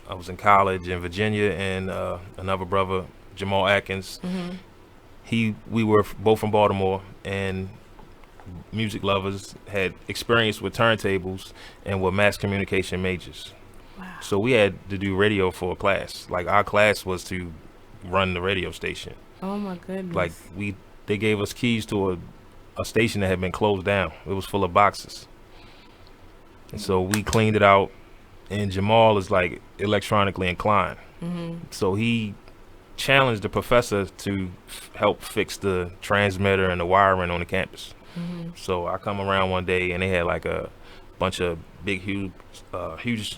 I was in college in Virginia, and another brother, Jamal Atkins, we were both from Baltimore, and music lovers, had experience with turntables and were mass communication majors. Wow. So we had to do radio for a class. Like, our class was to run the radio station. Oh my goodness. Like, they gave us keys to a station that had been closed down. It was full of boxes. And so we cleaned it out, and Jamal is like electronically inclined. So he challenged the professor to help fix the transmitter and the wiring on the campus. So I come around one day, and they had like a bunch of big, huge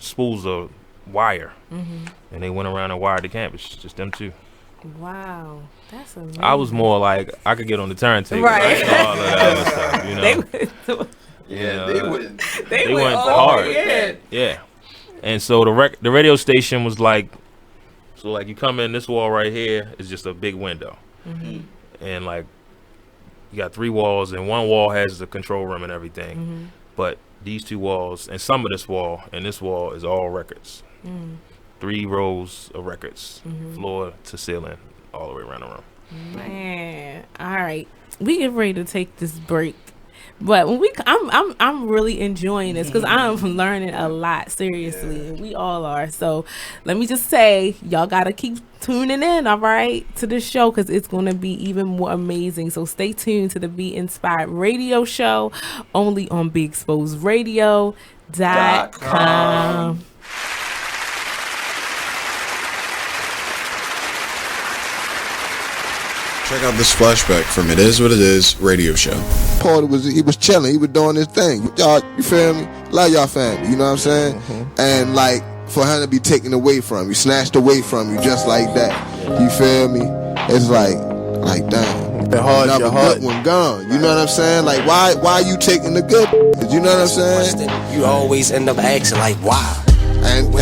spools of wire, and they went around and wired the campus, just them two. Wow, that's amazing. I was more like, I could get on the turntable, right? All of that other stuff, you know. They went hard. Yeah. And so the radio station was like, so like you come in, this wall right here is just a big window, and like you got 3 walls, and one wall has the control room and everything, but these 2 walls and some of this wall and this wall is all records. 3 rows of records, floor to ceiling, all the way around the room. Man, all right, we get ready to take this break, but when I'm really enjoying this because I'm learning a lot, seriously, and we all are. So let me just say, y'all gotta keep tuning in, all right, to this show, because it's gonna be even more amazing. So stay tuned to the Be Inspired Radio Show, only on BeExposedRadio.com. Check out this flashback from It Is What It Is radio show. Paul he was chilling, he was doing his thing. Y'all, you feel me? Love y'all family, you know what I'm saying? And like for him to be taken away from you, snatched away from you just like that. You feel me? It's like damn. Another good one gone. You know what I'm saying? Like why you taking the good? You know what I'm saying? You always end up asking like why? And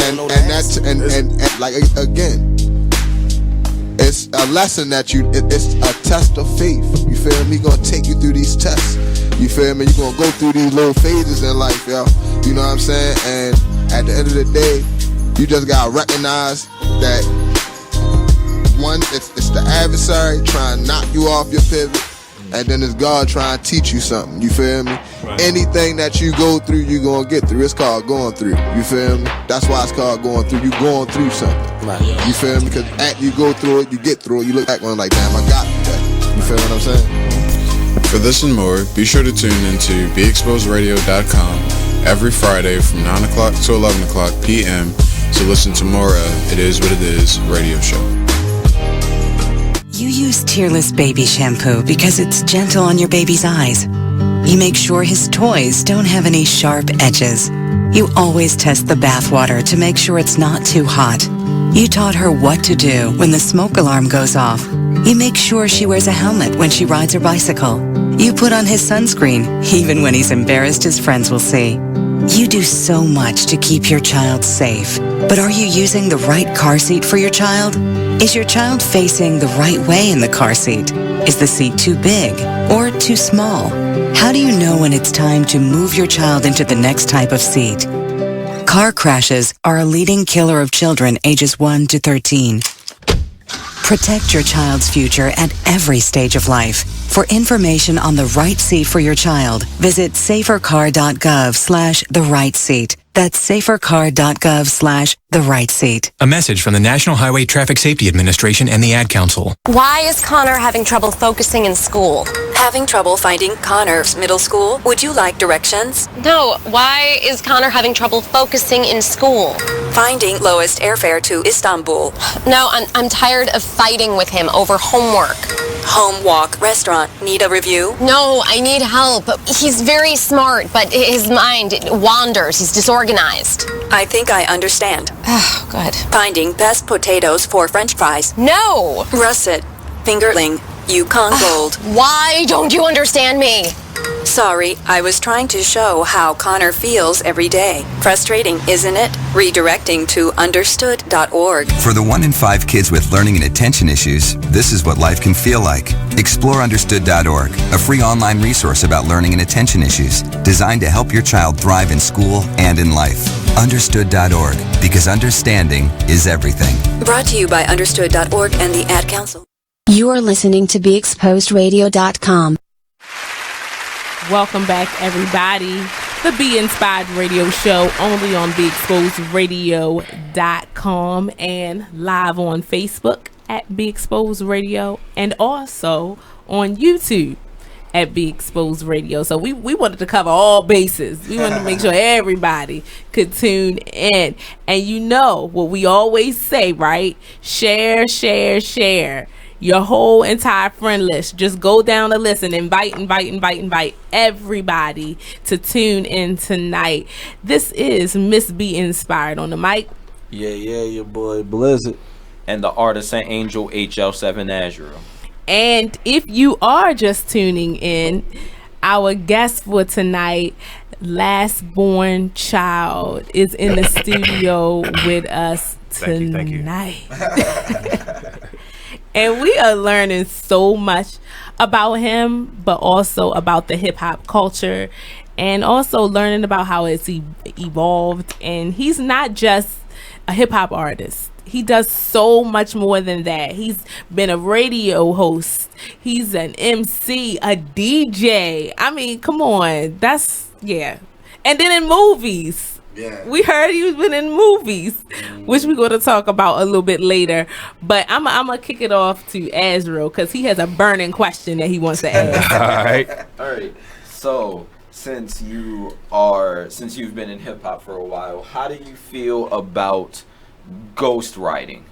like again, it's a lesson that it's a test of faith. You feel me? Gonna take you through these tests. You feel me? You're gonna go through these little phases in life, yo. You know what I'm saying? And at the end of the day, you just gotta recognize that one, it's the adversary trying to knock you off your pivot, and then it's God trying to teach you something. You feel me? Right. Anything that you go through, you gonna get through. It's called going through. You feel me? That's why it's called going through. You going through something. Right. You feel me? Because after you go through it, you get through it. You look back on it like, damn, I got through that. You feel what I'm saying? For this and more, be sure to tune into BeExposedRadio.com every Friday from 9 o'clock to 11 o'clock p.m. to listen to more of It Is What It Is radio show. You use Tearless baby shampoo because it's gentle on your baby's eyes. You make sure his toys don't have any sharp edges. You always test the bath water to make sure it's not too hot. You taught her what to do when the smoke alarm goes off. You make sure she wears a helmet when she rides her bicycle. You put on his sunscreen, even when he's embarrassed his friends will see. You do so much to keep your child safe. But are you using the right car seat for your child? Is your child facing the right way in the car seat? Is the seat too big or too small? How do you know when it's time to move your child into the next type of seat? Car crashes are a leading killer of children ages 1 to 13. Protect your child's future at every stage of life. For information on the right seat for your child, visit safercar.gov/the-right-seat. That's safercar.gov/the-right-seat. A message from the National Highway Traffic Safety Administration and the Ad Council. Why is Connor having trouble focusing in school? Having trouble finding Connor's middle school? Would you like directions? No, why is Connor having trouble focusing in school? Finding lowest airfare to Istanbul. No, I'm tired of fighting with him over homework. Home, walk, restaurant. Need a review? No, I need help. He's very smart, but his mind wanders. He's disorganized. I think I understand. Oh, good. Finding best potatoes for French fries. No! Russet, fingerling, Yukon Gold. Why don't you understand me? Sorry, I was trying to show how Connor feels every day. Frustrating, isn't it? Redirecting to understood.org. For the 1 in 5 kids with learning and attention issues, this is what life can feel like. Explore understood.org, a free online resource about learning and attention issues, designed to help your child thrive in school and in life. Understood.org, because understanding is everything. Brought to you by understood.org and the Ad Council. You are listening to BeExposedRadio.com. Welcome back, everybody. The Be Inspired Radio Show, only on BeExposedRadio.com and live on Facebook at Be Exposed Radio and also on YouTube. at Be Exposed Radio. So we wanted to cover all bases. We wanted to make sure everybody could tune in. And you know what we always say, right? Share, share, share. Your whole entire friend list. Just go down the list and invite everybody to tune in tonight. This is Miss Be Inspired on the mic. Yeah, your boy Blizzard. And the artisan Angel HL7 Azure. And if you are just tuning in, our guest for tonight, Last Born Child, is in the studio with us tonight. Thank you. And we are learning so much about him, but also about the hip hop culture, and also learning about how it's evolved. And he's not just a hip hop artist. He does so much more than that. He's been a radio host. He's an MC, a DJ. I mean, come on. Yeah. And then in movies. Yeah. We heard he's been in movies, which we're going to talk about a little bit later. But I'm going to kick it off to Azrael because he has a burning question that he wants to ask. All right. So, since you've been in hip hop for a while, how do you feel about ghostwriting?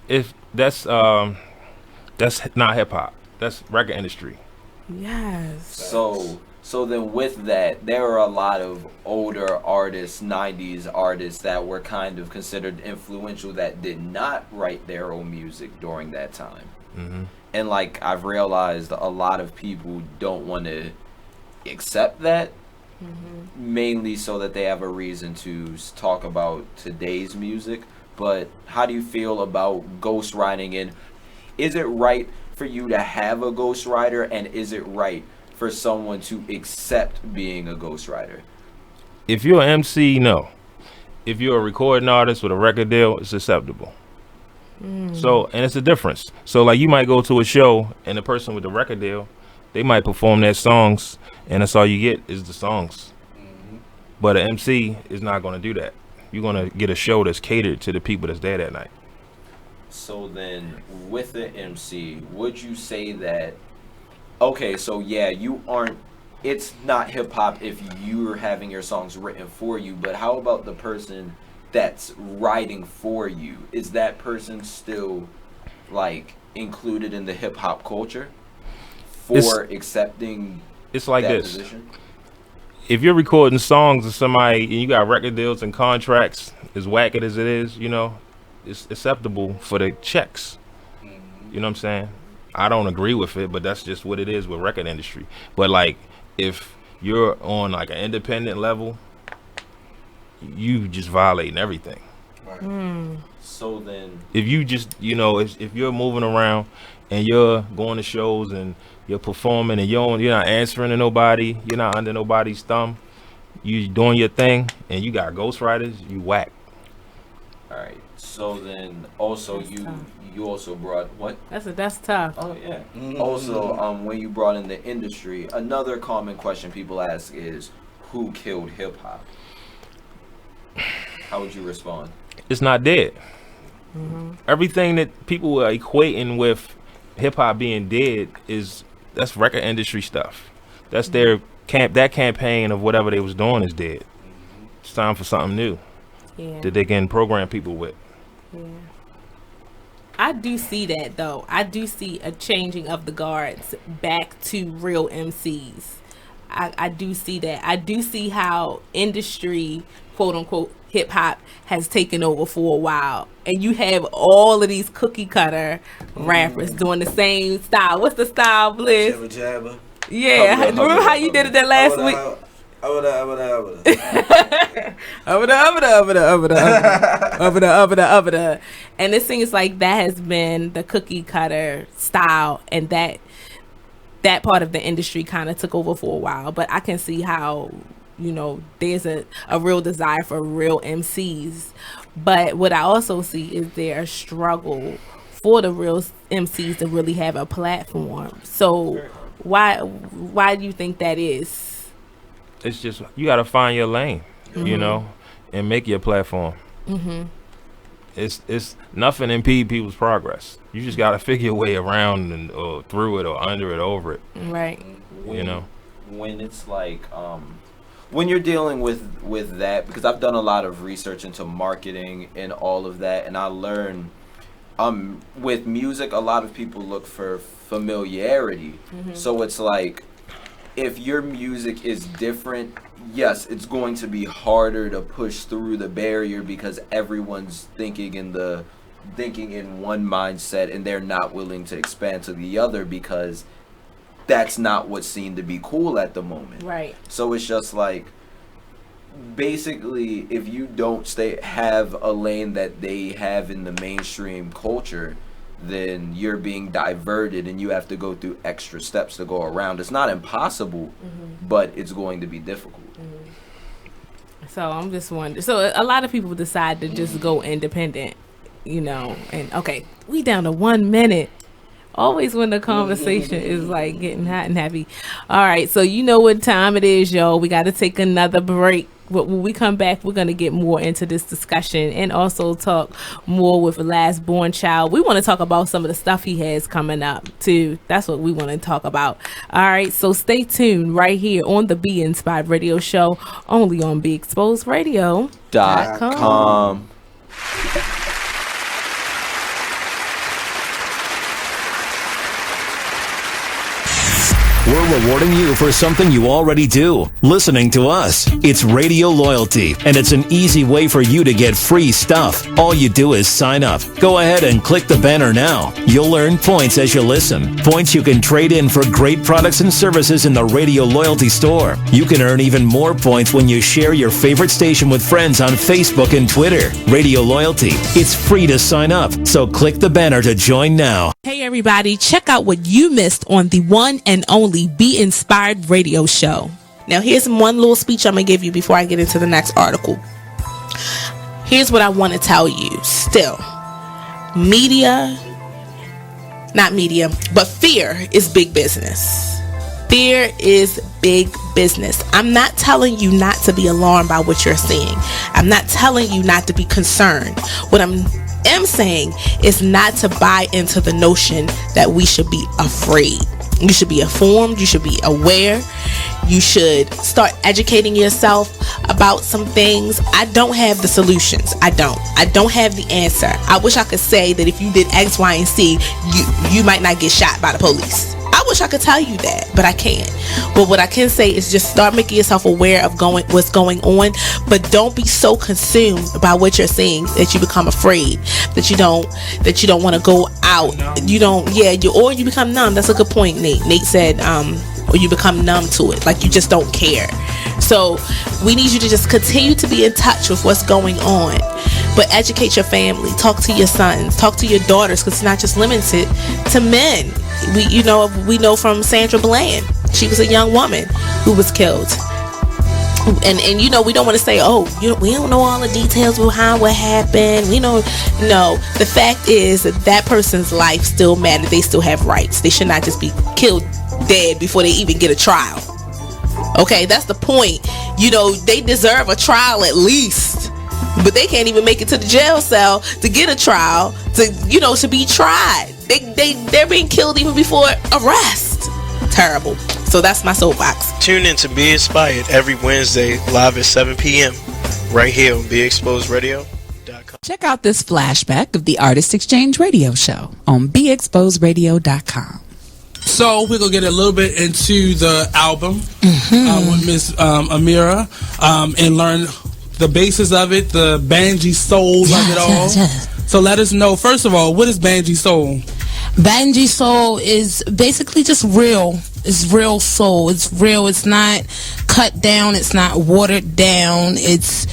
If that's not hip hop, that's record industry. Yes. So then with that, there are a lot of older artists, 90s artists that were kind of considered influential that did not write their own music during that time. Mm-hmm. And like I've realized a lot of people don't want to accept that, mainly so that they have a reason to talk about today's music. But how do you feel about ghostwriting, and is it right for you to have a ghostwriter, and is it right for someone to accept being a ghostwriter? If you're an MC, no. If you're a recording artist with a record deal, it's acceptable. So, and it's a difference. So like you might go to a show and the person with the record deal, they might perform their songs and that's all you get is the songs. But an MC is not going to do that. You're going to get a show that's catered to the people that's there that night. So then with the MC, would you say that, okay, so yeah, it's not hip hop if you're having your songs written for you, but how about the person that's writing for you? Is that person still like included in the hip hop culture for accepting it's like that this position? If you're recording songs of somebody and you got record deals and contracts, as whack it as it is, you know, it's acceptable for the checks. You know what I'm saying? I don't agree with it, but that's just what it is with record industry. But like, if you're on like an independent level, you just violating everything. So then, if you just, you know, if you're moving around and you're going to shows and you're performing and you're not answering to nobody, you're not under nobody's thumb, you doing your thing, and you got ghostwriters, you whack. all right. So then, also you also brought what? That's tough. Oh yeah. Also, when you brought in the industry, another common question people ask is, who killed hip hop? How would you respond? It's not dead. Everything that people are equating with hip hop being dead that's record industry stuff. That's their that campaign of whatever they was doing is dead. It's time for something new that they can program people with. Yeah. I do see that though. I do see a changing of the guards back to real MCs. I do see that. I do see how industry, quote unquote, hip hop has taken over for a while. And you have all of these cookie cutter rappers doing the same style. What's the style, Bliss? Jabba Jabba. Yeah. Remember how you did it that last week? And it seems like that has been the cookie cutter style, and that part of the industry kind of took over for a while. But I can see how, you know, there's a real desire for real MCs. But what I also see is there a struggle for the real MCs to really have a platform. So why do you think that is? It's just, you got to find your lane, you know, and make your platform. it's nothing impede people's progress. You just got to figure a way around and or through it or under it, over it. Right. You know, when it's like when you're dealing with that, because I've done a lot of research into marketing and all of that, and I learned with music, a lot of people look for familiarity. So it's like, if your music is different, yes, it's going to be harder to push through the barrier because everyone's thinking in one mindset, and they're not willing to expand to the other because that's not what's seen to be cool at the moment. Right. So it's just like, basically, if you don't have a lane that they have in the mainstream culture, then you're being diverted and you have to go through extra steps to go around. It's not impossible, but it's going to be difficult. So I'm just wondering. So a lot of people decide to just go independent, you know. And okay, we down to 1 minute. Always when the conversation is like getting hot and heavy. All right, so you know what time it is, y'all. We got to take another break. But when we come back, we're going to get more into this discussion and also talk more with the last born child. We want to talk about some of the stuff he has coming up, too. That's what we want to talk about. All right, so stay tuned right here on the Be Inspired Radio Show, only on BeExposedRadio.com. We're rewarding you for something you already do, listening to us. It's Radio Loyalty, and it's an easy way for you to get free stuff. All you do is sign up. Go ahead and click the banner now. You'll earn points as you listen. Points you can trade in for great products and services in the Radio Loyalty store. You can earn even more points when you share your favorite station with friends on Facebook and Twitter. Radio Loyalty. It's free to sign up, so click the banner to join now. Hey everybody, check out what you missed on the one and only Be Inspired Radio Show. Now here's one little speech I'm going to give you before I get into the next article. Here's what I want to tell you. Still, fear is big business. Fear is big business. I'm not telling you not to be alarmed by what you're seeing. I'm not telling you not to be concerned. What I'm saying is not to buy into the notion that we should be afraid. You should be informed. You should be aware. You should start educating yourself about some things. I don't have the solutions. I don't have the answer. I wish I could say that if you did X, Y, and Z, you might not get shot by the police. I wish I could tell you that, but I can't. But what I can say is just start making yourself aware of what's going on, but don't be so consumed by what you're seeing that you become afraid, that you don't want to go out. Or you become numb. That's a good point, Nate. Nate said, or you become numb to it, like you just don't care. So we need you to just continue to be in touch with what's going on, but educate your family, talk to your sons, talk to your daughters, because it's not just limited to men. We know from Sandra Bland, she was a young woman who was killed. And we don't want to say, we don't know all the details behind what happened. No. The fact is that person's life still matters. They still have rights. They should not just be killed dead before they even get a trial. Okay, that's the point. They deserve a trial at least, but they can't even make it to the jail cell to get a trial to be tried. They're being killed even before arrest. Terrible. So that's my soapbox. Tune in to Be Inspired every Wednesday live at 7 p.m. right here on BeExposedRadio.com. Check out this flashback of the Artist Exchange Radio Show on BeExposedRadio.com. So we're going to get a little bit into the album with Miss Amira and learn the basis of it, the Banji soul of it all. Yes. So let us know, first of all, what is Banji soul? Banji soul is basically just real. It's real soul. It's real. It's not cut down. It's not watered down. It's,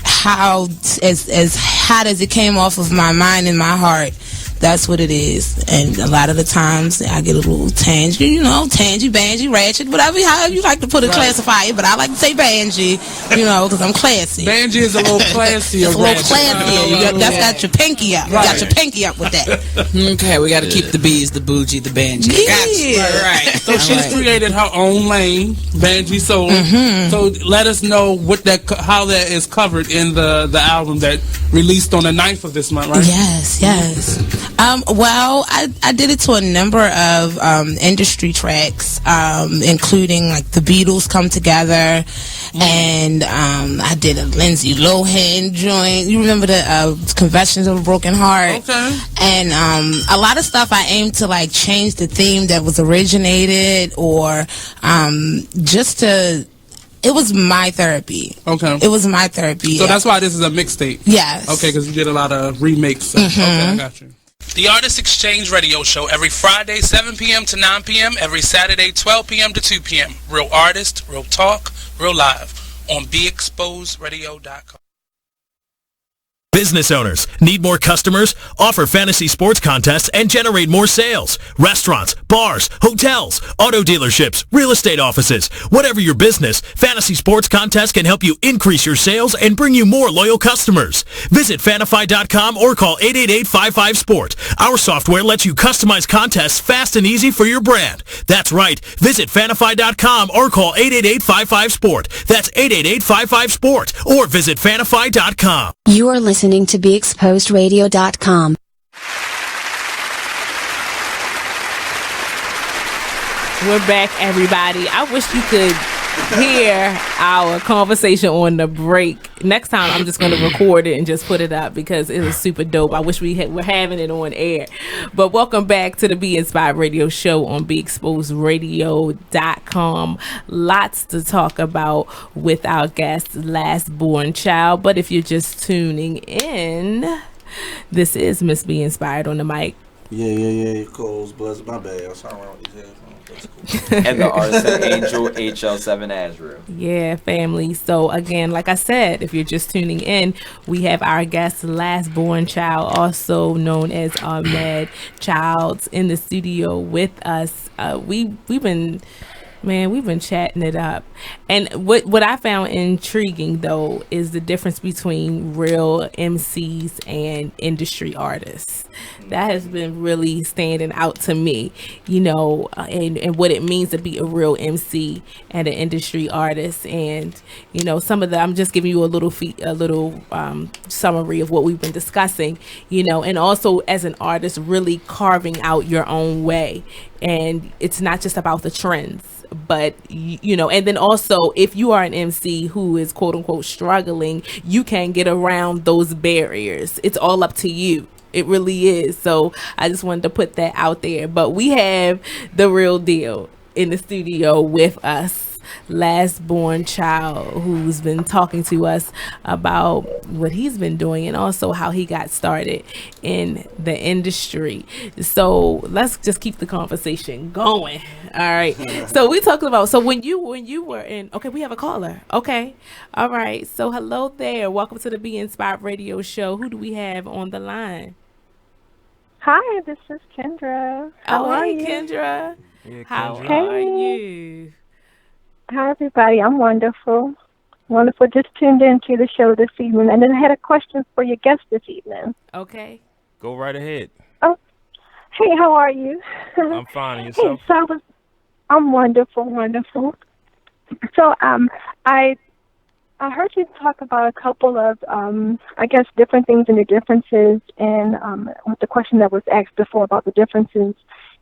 how as hot as it came off of my mind and my heart. That's what it is. And a lot of the times I get a little tangy, bangy, ratchet, whatever, however you like to put it, classify it. But I like to say bangy, because I'm classy. Bangy is a little classier. It's a little classier. That's got your pinky up. Right. Got your pinky up with that. Okay, we got to keep the bees, the bougie, the banji. Yeah. Right. So she's created her own lane, Banji Soul. So let us know how that is covered in the album that released on the 9th of this month, right? Yes. Well, I did it to a number of industry tracks, including like the Beatles come together, and I did a Lindsay Lohan joint. You remember the Confessions of a Broken Heart? Okay. And a lot of stuff I aimed to like change the theme that was originated, or just to. It was my therapy. Okay. It was my therapy. So that's why this is a mixtape. Yes. Okay, because you did a lot of remakes. Okay, I got you. The Artist Exchange Radio Show every Friday, 7 p.m. to 9 p.m. Every Saturday, 12 p.m. to 2 p.m. Real artist, real talk, real live on BeExposedRadio.com. Business owners, need more customers? Offer fantasy sports contests and generate more sales. Restaurants, bars, hotels, auto dealerships, real estate offices. Whatever your business, fantasy sports contests can help you increase your sales and bring you more loyal customers. Visit Fanify.com or call 888-55-SPORT. Our software lets you customize contests fast and easy for your brand. That's right. Visit Fanify.com or call 888-55-SPORT. That's 888-55-SPORT or visit Fanify.com. You are listening to BeExposedRadio.com. We're back, everybody. I wish you could hear our conversation on the break. Next time, I'm just going to record it and just put it up because it was super dope. I wish we're having it on air. But welcome back to the Be Inspired Radio Show on BeExposedRadio.com. Lots to talk about with our guest, Last Born Child. But if you're just tuning in, this is Miss Be Inspired on the mic. Yeah. Coles, Buzz, my bad. I'm sorry with these headphones. And the artist Angel HL7 Azrael. Yeah, family. So again, like I said, if you're just tuning in, we have our guest, Last Born Child, also known as Ahmed Childs, in the studio with us. We've been chatting it up. And what I found intriguing, though, is the difference between real MCs and industry artists. That has been really standing out to me, and what it means to be a real MC and an industry artist. And, some of I'm just giving you a little summary of what we've been discussing, and also as an artist, really carving out your own way. And it's not just about the trends, but and then also if you are an MC who is quote unquote struggling, you can get around those barriers. It's all up to you. It really is. So I just wanted to put that out there. But we have the real deal in the studio with us, Last Born Child, who's been talking to us about what he's been doing and also how he got started in the industry. So let's just keep the conversation going. All right. So we talked about, when you were in, okay, we have a caller. Okay. All right. So hello there. Welcome to the Be Inspired Radio Show. Who do we have on the line? Hi, this is Kendra. How are you? Kendra. Yeah, How Kendra. are you? Hi, everybody. I'm wonderful. Wonderful. Just tuned into the show this evening. And then I had a question for your guest this evening. Okay. Go right ahead. Oh, hey, how are you? I'm fine. And yourself? Hey, I'm wonderful. So, I heard you talk about a couple of, different things and the differences, and with the question that was asked before about the differences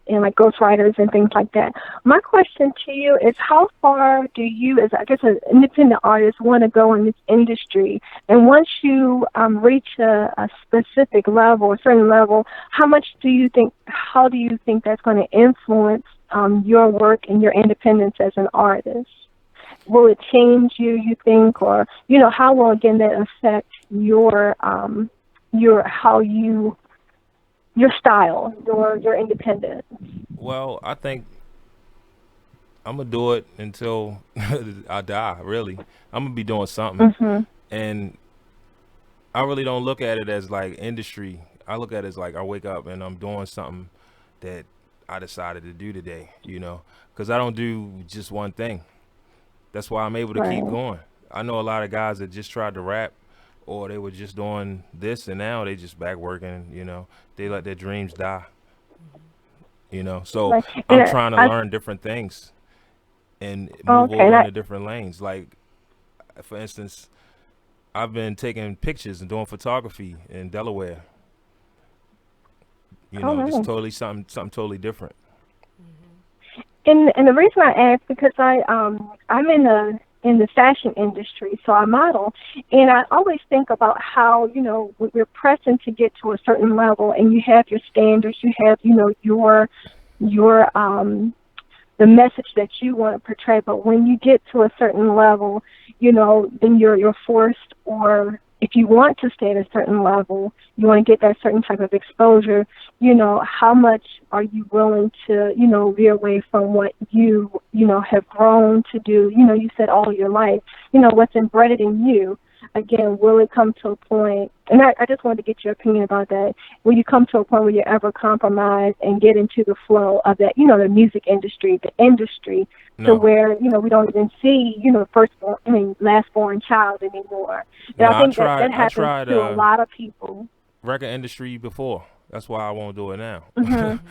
in like ghostwriters and things like that. My question to you is, how far do you, as an independent artist, want to go in this industry? And once you reach a specific level, a certain level, how do you think that's going to influence your work and your independence as an artist? Will it change you think, or how will again that affect your style, your independence? Well, I think I'm gonna do it until I die. Really, I'm gonna be doing something, and I really don't look at it as like industry. I look at it as like I wake up and I'm doing something that I decided to do today, you know, because I don't do just one thing. That's why I'm able to keep going. I know a lot of guys that just tried to rap, or they were just doing this, and now they just back working, you know. They let their dreams die, you know. So I'm trying to learn different things and move over into different lanes. Like, for instance, I've been taking pictures and doing photography in Delaware. You know, just totally something totally different. And the reason I ask, because I'm in the fashion industry, so I model, and I always think about how, you know, we're pressing to get to a certain level, and you have your standards, you have, you know, your the message that you want to portray, but when you get to a certain level, you know, then you're forced, or if you want to stay at a certain level, you want to get that certain type of exposure, you know, how much are you willing to, you know, veer away from what you know, have grown to do, you know, you said all your life, you know, what's embedded in you. Again, will it come to a point, and I just wanted to get your opinion about that, will you come to a point where you ever compromise and get into the flow of that, you know, the music industry, to where, you know, we don't even see, you know, last born child anymore. And I think that happens to a lot of people. Record industry before. That's why I won't do it now. Mm-hmm.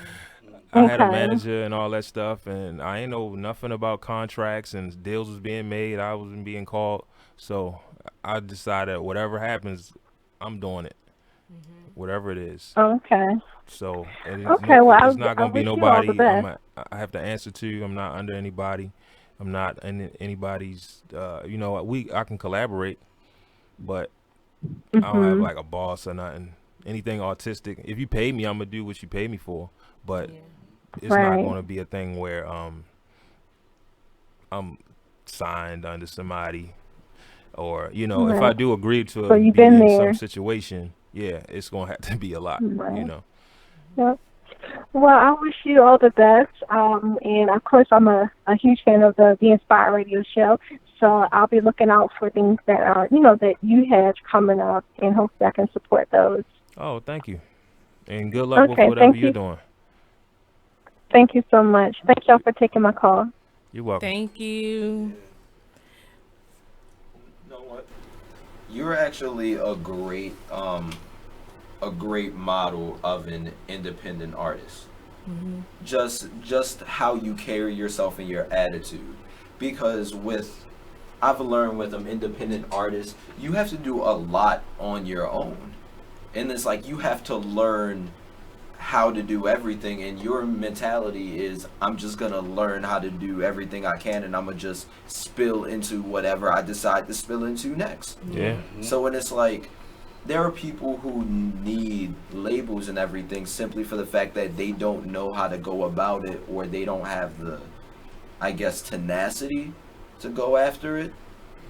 I had a manager and all that stuff, and I ain't know nothing about contracts, and deals was being made. I wasn't being called. So I decided whatever happens, I'm doing it. Whatever it is. Okay. So it's it's not going to be nobody I have to answer to. I'm not under anybody. I'm not in anybody's, you know, I can collaborate, but I don't have like a boss or nothing. Anything artistic. If you pay me, I'm going to do what you pay me for. But it's not going to be a thing where I'm signed under somebody. Or, you know, if I do agree to be in some situation, it's going to have to be a lot, you know. Yep. Well, I wish you all the best. And, of course, I'm a huge fan of the Inspired Radio Show. So I'll be looking out for things that are, you know, that you have coming up, and hopefully I can support those. Oh, thank you. And good luck with whatever you're doing. Thank you so much. Thank y'all for taking my call. You're welcome. Thank you. You're actually a great model of an independent artist. Just how you carry yourself and your attitude, because I've learned with independent artists, you have to do a lot on your own, and it's like you have to learn how to do everything, and your mentality is, I'm just gonna learn how to do everything I can, and I'm gonna just spill into whatever I decide to spill into next. So when it's like, there are people who need labels and everything simply for the fact that they don't know how to go about it, or they don't have the, I guess, tenacity to go after it,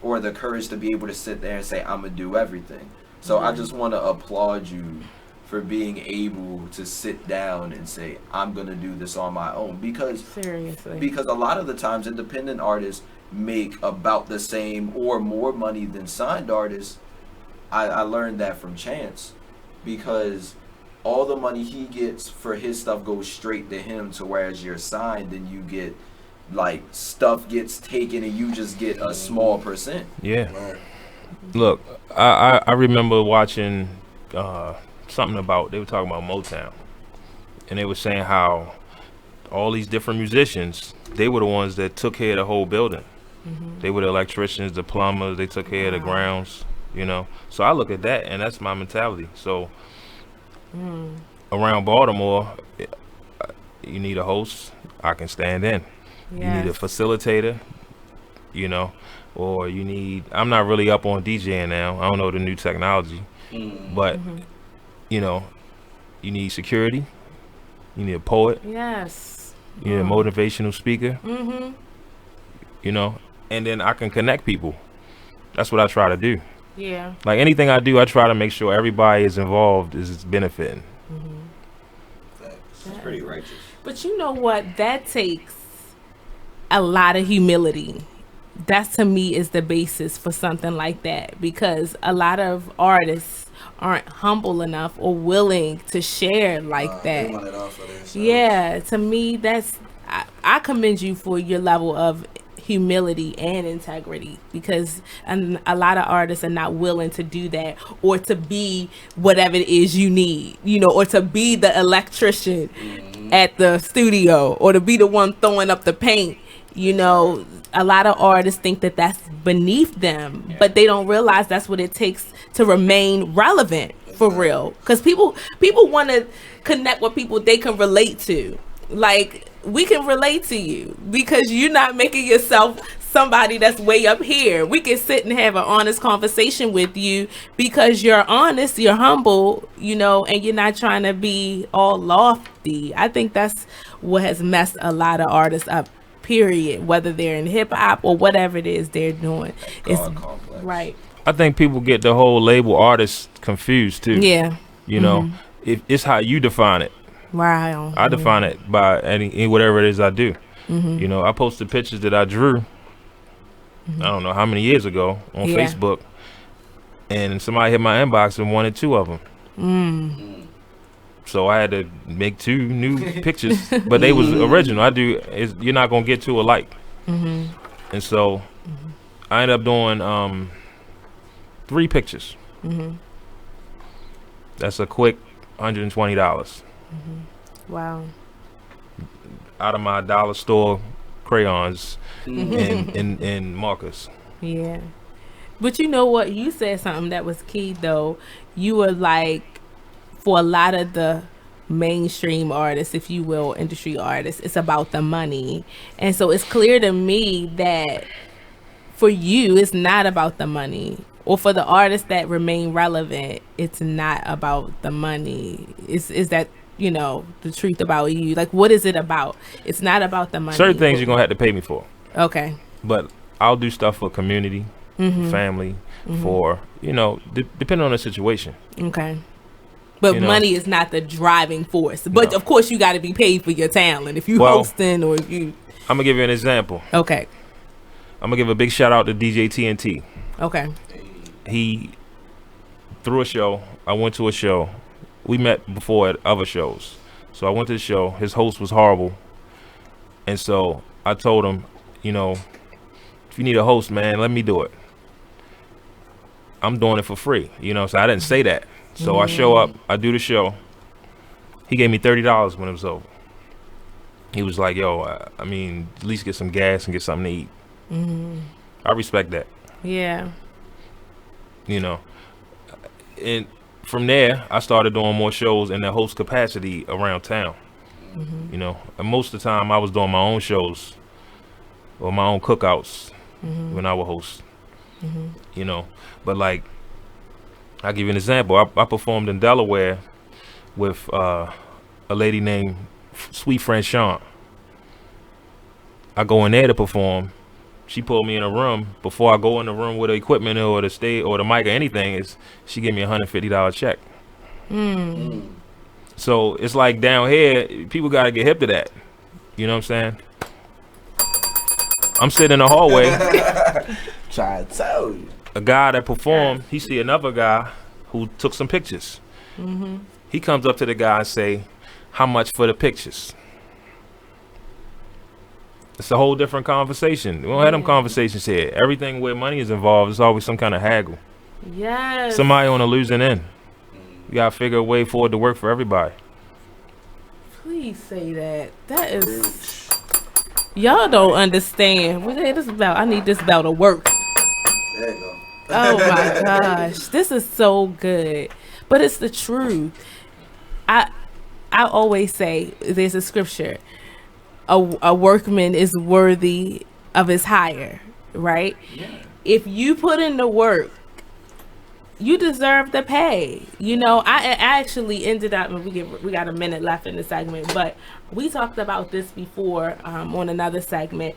or the courage to be able to sit there and say, I'm gonna do everything. So I just want to applaud you for being able to sit down and say, I'm going to do this on my own. Because a lot of the times independent artists make about the same or more money than signed artists. I learned that from Chance, because all the money he gets for his stuff goes straight to him, to whereas you're signed and you get, like, stuff gets taken and you just get a small percent. Look, I remember watching something about, they were talking about Motown, and they were saying how all these different musicians, they were the ones that took care of the whole building. They were the electricians, the plumbers, they took care of the grounds, you know. So I look at that, and that's my mentality. So around Baltimore, you need a host, I can stand in. You need a facilitator, you know, or you need, I'm not really up on DJing now, I don't know the new technology, but you know, you need security, you need a poet, you need a motivational speaker, you know, and then I can connect people. That's what I try to do. Like anything I do, I try to make sure everybody is involved, is benefiting. That's pretty righteous. But you know what? That takes a lot of humility. That's, to me, is the basis for something like that, because a lot of artists aren't humble enough or willing to share like that. They want it all for themselves. Yeah, to me, I commend you for your level of humility and integrity, because a lot of artists are not willing to do that, or to be whatever it is you need, or to be the electrician at the studio, or to be the one throwing up the paint. A lot of artists think that that's beneath them, but they don't realize that's what it takes to remain relevant for real. Because people want to connect with people they can relate to. Like, we can relate to you because you're not making yourself somebody that's way up here. We can sit and have an honest conversation with you because you're honest, you're humble, and you're not trying to be all lofty. I think that's what has messed a lot of artists up, period, whether they're in hip hop or whatever it is they're doing. It's complex. Right. I think people get the whole label artist confused too. Yeah. It's how you define it. Wow. I define it by whatever it is I do. I posted pictures that I drew. I don't know how many years ago on Facebook, and somebody hit my inbox and wanted 2 of them. So I had to make 2 new pictures, but they was original. You're not gonna get 2 alike. And so I ended up doing 3 pictures. That's a quick $120. Wow. Out of my dollar store crayons and markers. Yeah. But you know what? You said something that was key, though. You were like, for a lot of the mainstream artists, if you will, industry artists, it's about the money. And so it's clear to me that for you, it's not about the money. Or for the artists that remain relevant, it's not about the money. Is that, the truth about you? Like, what is it about? It's not about the money. Certain things you're going to have to pay me for. Okay. But I'll do stuff for community, family, for, depending on the situation. Okay. But money is not the driving force. But, of course, you got to be paid for your talent. If you hosting or if you... I'm going to give you an example. Okay. I'm going to give a big shout out to DJ TNT. Okay. He threw a show. I went to a show. We met before at other shows. So I went to the show. His host was horrible. And so I told him, if you need a host, man, let me do it. I'm doing it for free. So I didn't say that. So I show up. I do the show. He gave me $30 when it was over. He was like, yo, at least get some gas and get something to eat. I respect that. Yeah. And from there, I started doing more shows in the host capacity around town. And most of the time I was doing my own shows or my own cookouts when I would host. But like, I'll give you an example. I performed in Delaware with a lady named Sweet Friend Sean. I go in there to perform. She pulled me in a room. Before I go in the room with the equipment or the stage or the mic or anything, she gave me a $150 check. So it's like down here, people got to get hip to that. You know what I'm saying? I'm sitting in the hallway. Try to tell you. A guy that performed, he see another guy who took some pictures. He comes up to the guy and say, how much for the pictures? It's a whole different conversation. We don't have them conversations here. Everything where money is involved, there's always some kind of haggle. Yes. Somebody on the losing end. You got to figure a way for it to work for everybody. Please say that. That is... Y'all don't understand. What is this about? I need this bell to work. There you go. Oh my gosh. This is so good. But it's the truth. I always say, there's a scripture. A workman is worthy of his hire, right? Yeah. If you put in the work, you deserve the pay. You know, I actually ended up, and we got a minute left in the segment, but we talked about this before on another segment.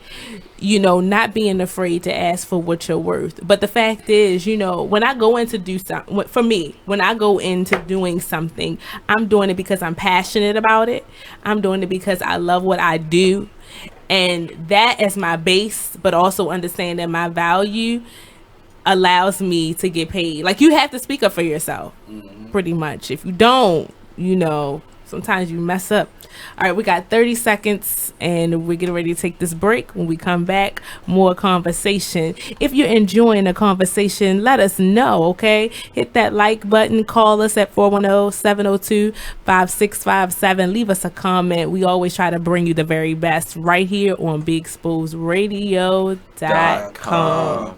You know, not being afraid to ask for what you're worth. But the fact is, you know, when I go in to do something, for me, when I go into doing something, I'm doing it because I'm passionate about it. I'm doing it because I love what I do, and that is my base. But also understand that my value allows me to get paid. Like, you have to speak up for yourself, pretty much. If you don't, you know, sometimes you mess up. All right, we got 30 seconds and we're getting ready to take this break. When we come back, more conversation. If you're enjoying the conversation, let us know, okay? Hit that like button. Call us at 410-702-5657. Leave us a comment. We always try to bring you the very best right here on BeExposedRadio.com.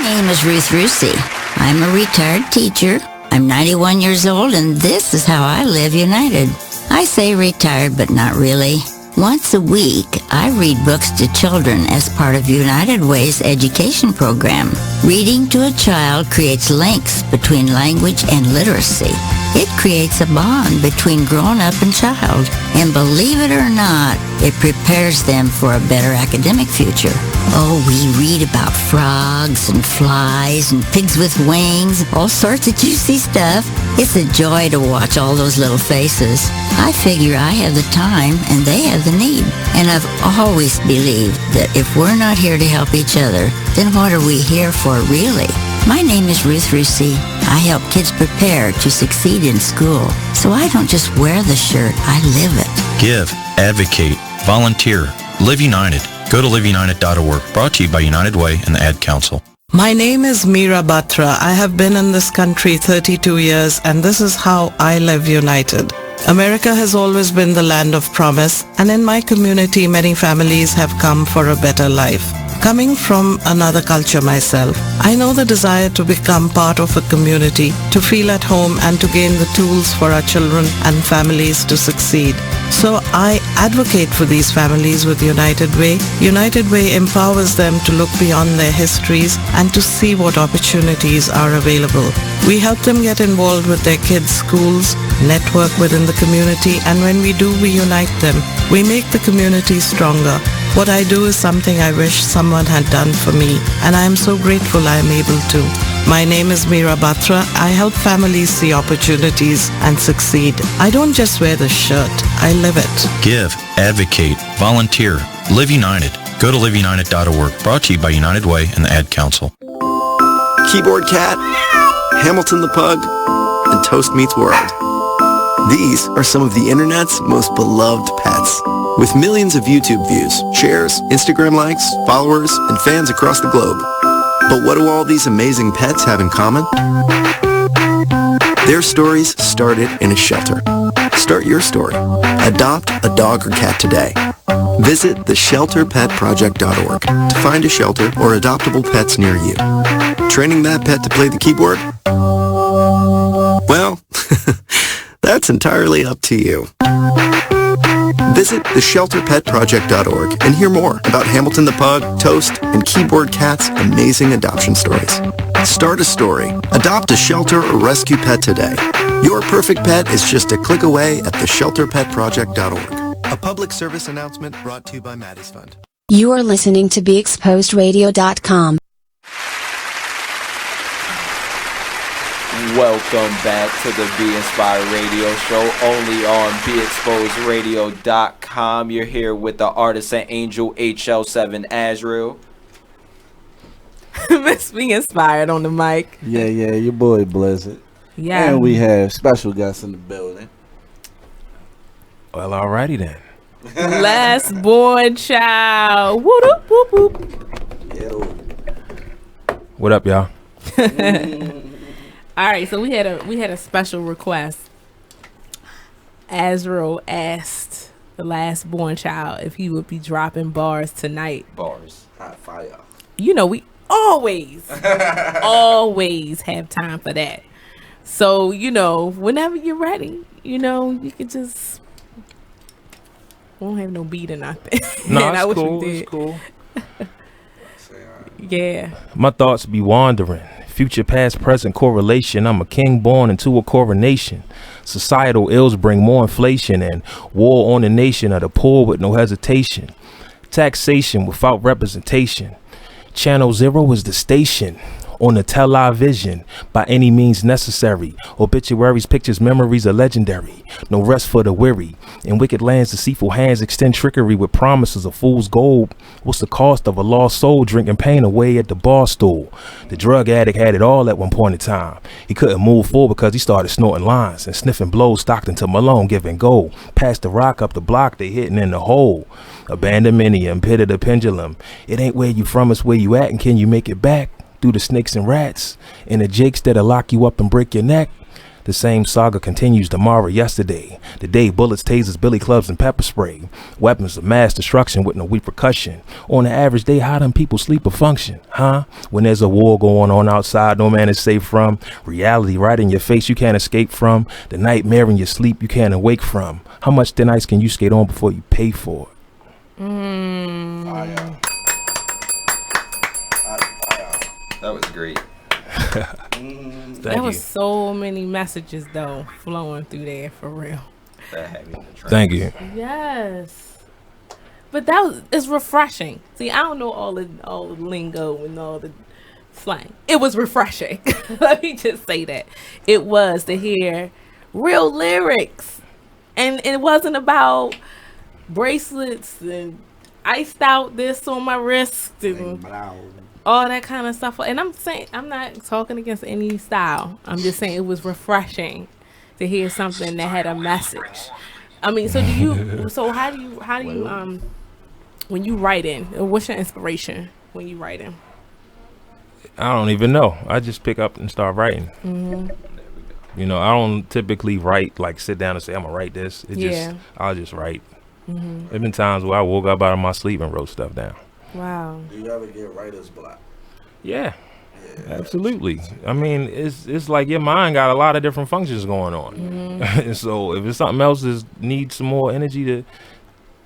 My name is Ruth Rusey. I'm a retired teacher. I'm 91 years old, and this is how I live united. I say retired, but not really. Once a week, I read books to children as part of United Way's education program. Reading to a child creates links between language and literacy. It creates a bond between grown-up and child. And believe it or not, it prepares them for a better academic future. Oh, we read about frogs and flies and pigs with wings, all sorts of juicy stuff. It's a joy to watch all those little faces. I figure I have the time and they have the need. And I've always believed that if we're not here to help each other, then what are we here for really? My name is Ruth Rusey. I help kids prepare to succeed in school. So I don't just wear the shirt, I live it. Give, advocate, volunteer, live united. Go to liveunited.org. Brought to you by United Way and the Ad Council. My name is Meera Batra. I have been in this country 32 years, and this is how I live united. America has always been the land of promise, and in my community, many families have come for a better life. Coming from another culture myself, I know the desire to become part of a community, to feel at home, and to gain the tools for our children and families to succeed. So I advocate for these families with United Way. United Way empowers them to look beyond their histories and to see what opportunities are available. We help them get involved with their kids' schools, network within the community, and when we do, we unite them. We make the community stronger. What I do is something I wish someone had done for me, and I am so grateful I am able to. My name is Meera Batra. I help families see opportunities and succeed. I don't just wear the shirt, I live it. Give, advocate, volunteer, live united. Go to liveunited.org. Brought to you by United Way and the Ad Council. Keyboard Cat, Hamilton the Pug, and Toast Meets World. These are some of the internet's most beloved pets. With millions of YouTube views, shares, Instagram likes, followers, and fans across the globe. But what do all these amazing pets have in common? Their stories started in a shelter. Start your story. Adopt a dog or cat today. Visit theshelterpetproject.org to find a shelter or adoptable pets near you. Training that pet to play the keyboard? Well, that's entirely up to you. Visit theshelterpetproject.org and hear more about Hamilton the Pug, Toast, and Keyboard Cat's amazing adoption stories. Start a story. Adopt a shelter or rescue pet today. Your perfect pet is just a click away at theshelterpetproject.org. A public service announcement brought to you by Maddie's Fund. You are listening to BeExposedRadio.com. Welcome back to the Be Inspired Radio Show, only on BeExposedRadio.com. You're here with the artisan Angel HL7 Azrael. Miss Be Inspired on the mic. Yeah, your boy Blizzard. Yeah. And we have special guests in the building. Well, alrighty then. Last born child. Whoop, whoop, whoop. What up, y'all? All right, so we had a special request. Azrael asked the last born child if he would be dropping bars tonight. Bars. Hot fire. You know, we always have time for that. So, you know, whenever you're ready, you know, you can just We don't have no beat or nothing. No, And I it's wish we cool. did. It's cool. Yeah. My thoughts be wandering. Future, past, present correlation. I'm a king born into a coronation. Societal ills bring more inflation and war on the nation of the poor with no hesitation. Taxation without representation. Channel Zero is the station on the television by any means necessary. Obituaries, pictures, memories are legendary. No rest for the weary. In wicked lands, deceitful hands extend trickery with promises of fool's gold. What's the cost of a lost soul drinking pain away at the bar stool? The drug addict had it all at one point in time. He couldn't move forward because he started snorting lines and sniffing blows. Stockton to Malone giving gold. Past the rock up the block, they hitting in the hole. Abandonmenium, pit of the pendulum. It ain't where you from, it's where you at, and can you make it back? Through the snakes and rats and the jakes that'll lock you up and break your neck. The same saga continues tomorrow, yesterday. The day bullets, tasers, billy clubs, and pepper spray. Weapons of mass destruction with no repercussion. On the average day, how them people sleep or function, huh? When there's a war going on outside, no man is safe from. Reality right in your face, you can't escape from. The nightmare in your sleep, you can't awake from. How much thin ice can you skate on before you pay for it? That was great. There was so many messages though flowing through there for real. That had me in the trance. Thank you. Yes, but it's refreshing. See, I don't know all the lingo and all the slang. It was refreshing. Let me just say that it was to hear real lyrics, and it wasn't about bracelets and iced out this on my wrist and all that kind of stuff. And I'm saying, I'm not talking against any style. I'm just saying it was refreshing to hear something that had a message. I mean, so how do you when you write in, what's your inspiration when you write in? I don't even know. I just pick up and start writing. Mm-hmm. You know, I don't typically write, like sit down and say, I'm going to write this. I'll just write. Mm-hmm. There have been times where I woke up out of my sleep and wrote stuff down. Wow. Do you ever get writer's block? Yeah, absolutely. I mean, it's like your mind got a lot of different functions going on. Mm-hmm. So if it's something else that needs some more energy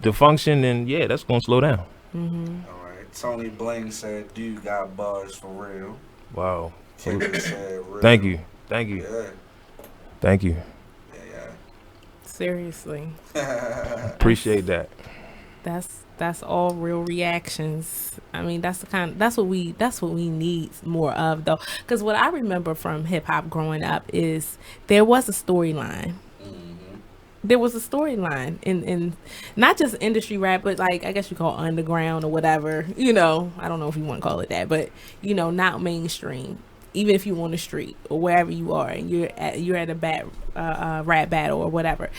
to function, then yeah, that's going to slow down. Mm-hmm. All right. Tony Bling said, "Dude got bars for real." Wow. Kendrick said, real. Thank you. Yeah. Thank you. Seriously. Appreciate that. That's all real reactions. I mean, that's what we need more of though. Because what I remember from hip hop growing up is there was a storyline. There was a storyline in not just industry rap, but like I guess you call underground or whatever. You know, I don't know if you want to call it that, but you know, not mainstream. Even if you on the street or wherever you are and you're at a rap battle or whatever,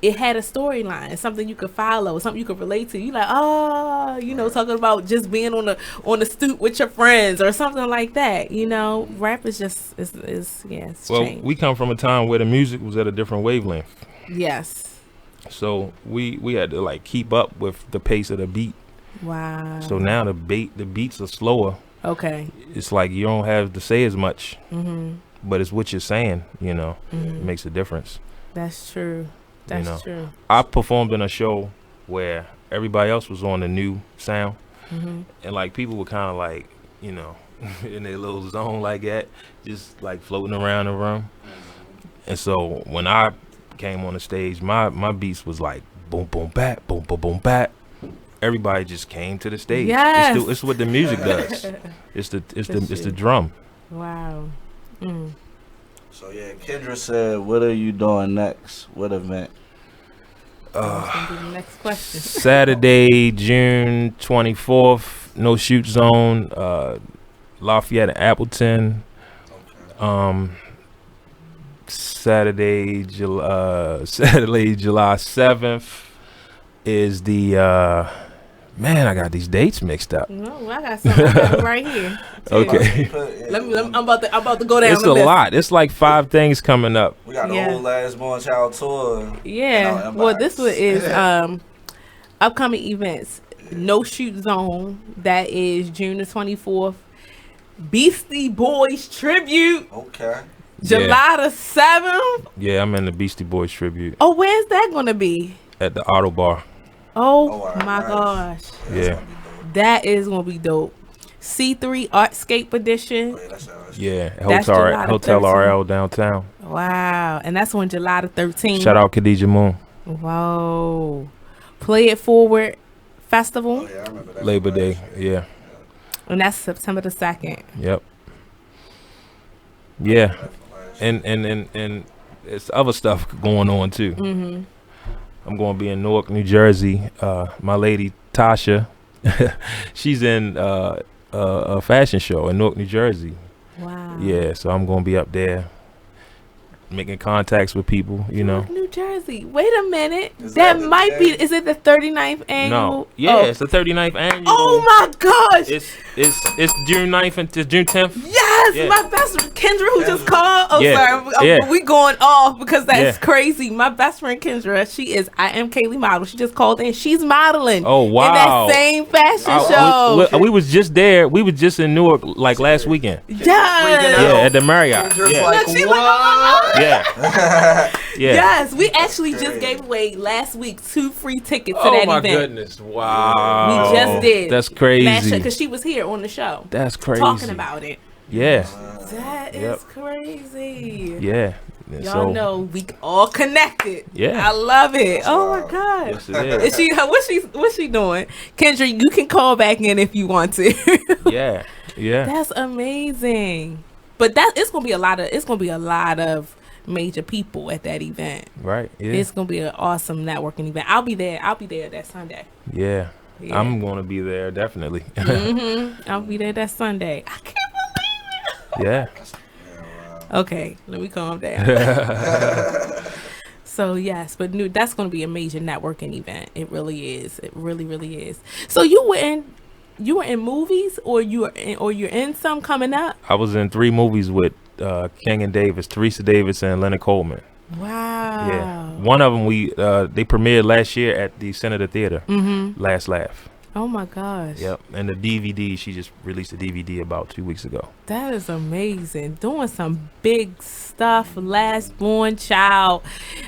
it had a storyline, something you could follow, something you could relate to. You like, oh, you know, talking about just being on the stoop with your friends or something like that. You know, rap is just it's well, changed. we come from a time where the music was at a different wavelength. Yes. So we had to like keep up with the pace of the beat. Wow. So now the beats are slower. Okay. It's like you don't have to say as much, Mm-hmm. but it's what you're saying, you know, Mhm. it makes a difference. That's true. That's you know? true. I performed in a show where everybody else was on the new sound, Mhm. and like people were kind of like, you know, in their little zone like that, just like floating around the room. And so when I came on the stage, my beats was like boom boom bat, boom boom boom bat. Everybody just came to the stage. Yes. It's what the music does. It's the drum. Wow. Mm. So yeah, Kendra said, "What are you doing next? What event?" Gonna be the next question. Saturday, June 24th, No Shoot Zone, Lafayette and Appleton. Saturday, July 7th is the man. I got these dates mixed up. No, I got something right here. Okay. I'm about to go down. It's the a list. lot. It's like 5 things coming up. We got the whole last Born Child tour. Yeah. Well, this one is upcoming events. No Shoot Zone. That is June the 24th. Beastie Boys tribute. Okay. July the 7th. Yeah, I'm in the Beastie Boys tribute Oh, where's that gonna be? at the Auto Bar. Oh my gosh. Yeah. That is gonna be dope. C3 Artscape Edition. Yeah. That's Hotel July the RL downtown. Wow. And that's on July the 13th. Shout out Khadijah Moon. Wow. Play It Forward Festival. Labor Day. Yeah. And that's September the 2nd. Yep. Yeah. And it's other stuff going on too. Mm-hmm. I'm going to be in Newark, New Jersey. My lady Tasha, she's in a fashion show in Newark, New Jersey. Wow. Yeah, so I'm going to be up there making contacts with people, you know. New Jersey. Wait a minute. That might be. Is it the 39th annual? No. Yeah, it's the 39th annual. Oh my gosh. It's June 9th and June 10th. Yes, Yeah. my best friend Kendra who just called. Oh, Yeah. sorry. Yeah. We going off because that's Yeah. crazy. My best friend Kendra, she is I Am Kaylee model. She just called in. She's modeling. Oh, wow. In that same fashion show. We was just there. We was just in Newark like last weekend. Yes. Yeah, at the Marriott. Yeah. Look, she's like, oh my God. Yeah. Yeah. Yes, we actually just gave away last week 2 free tickets to Oh that my event. goodness! Wow. We just did. That's crazy. Because she was here on the show. That's crazy. Talking about it. Yeah. That is crazy. Yeah. Y'all know we all connected. Yeah. I love it. Oh my God. Yes, it is. What's she doing? Kendra, you can call back in if you want to. Yeah. Yeah. That's amazing. But it's gonna be a lot of major people at that event. Right. Yeah. It's gonna be an awesome networking event. I'll be there that Sunday. Yeah. Yeah. I'm gonna be there definitely. I'll be there that Sunday. I can't believe it. Yeah. Okay, let me calm down. So yes, but that's going to be a major networking event. It is. It really, really is. So you were in movies, or you're in some coming up? I was in 3 movies with King and Davis, Teresa Davis, and Leonard Coleman. Wow. Yeah. One of them they premiered last year at the Senator Theater. Mm-hmm. Last Laugh. Oh my gosh. Yep. And the DVD, she just released a DVD about 2 weeks ago. That is amazing. Doing some big stuff. Last born child.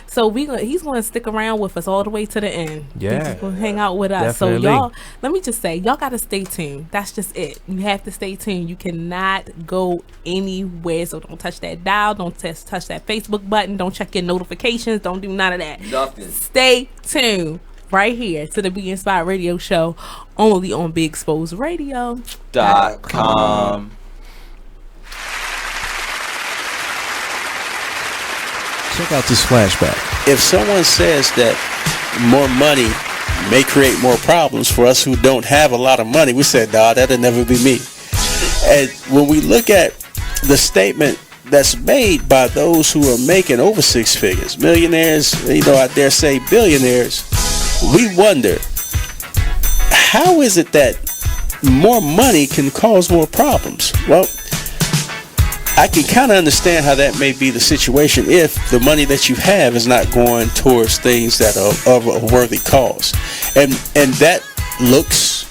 So he's going to stick around with us all the way to the end. Yeah. He's just going to hang out with us. Definitely. So y'all, let me just say, y'all got to stay tuned. That's just it. You have to stay tuned. You cannot go anywhere. So don't touch that dial. Don't touch that Facebook button. Don't check your notifications. Don't do none of that. Nothing. Stay tuned. Right here to the Be Inspired Radio Show, only on BeExposedRadio.com. Check out this flashback. If someone says that more money may create more problems for us who don't have a lot of money, we said, nah, that'll never be me. And when we look at the statement that's made by those who are making over 6 figures, millionaires, I dare say billionaires, we wonder, how is it that more money can cause more problems? Well, I can kind of understand how that may be the situation if the money that you have is not going towards things that are of a worthy cause. And that looks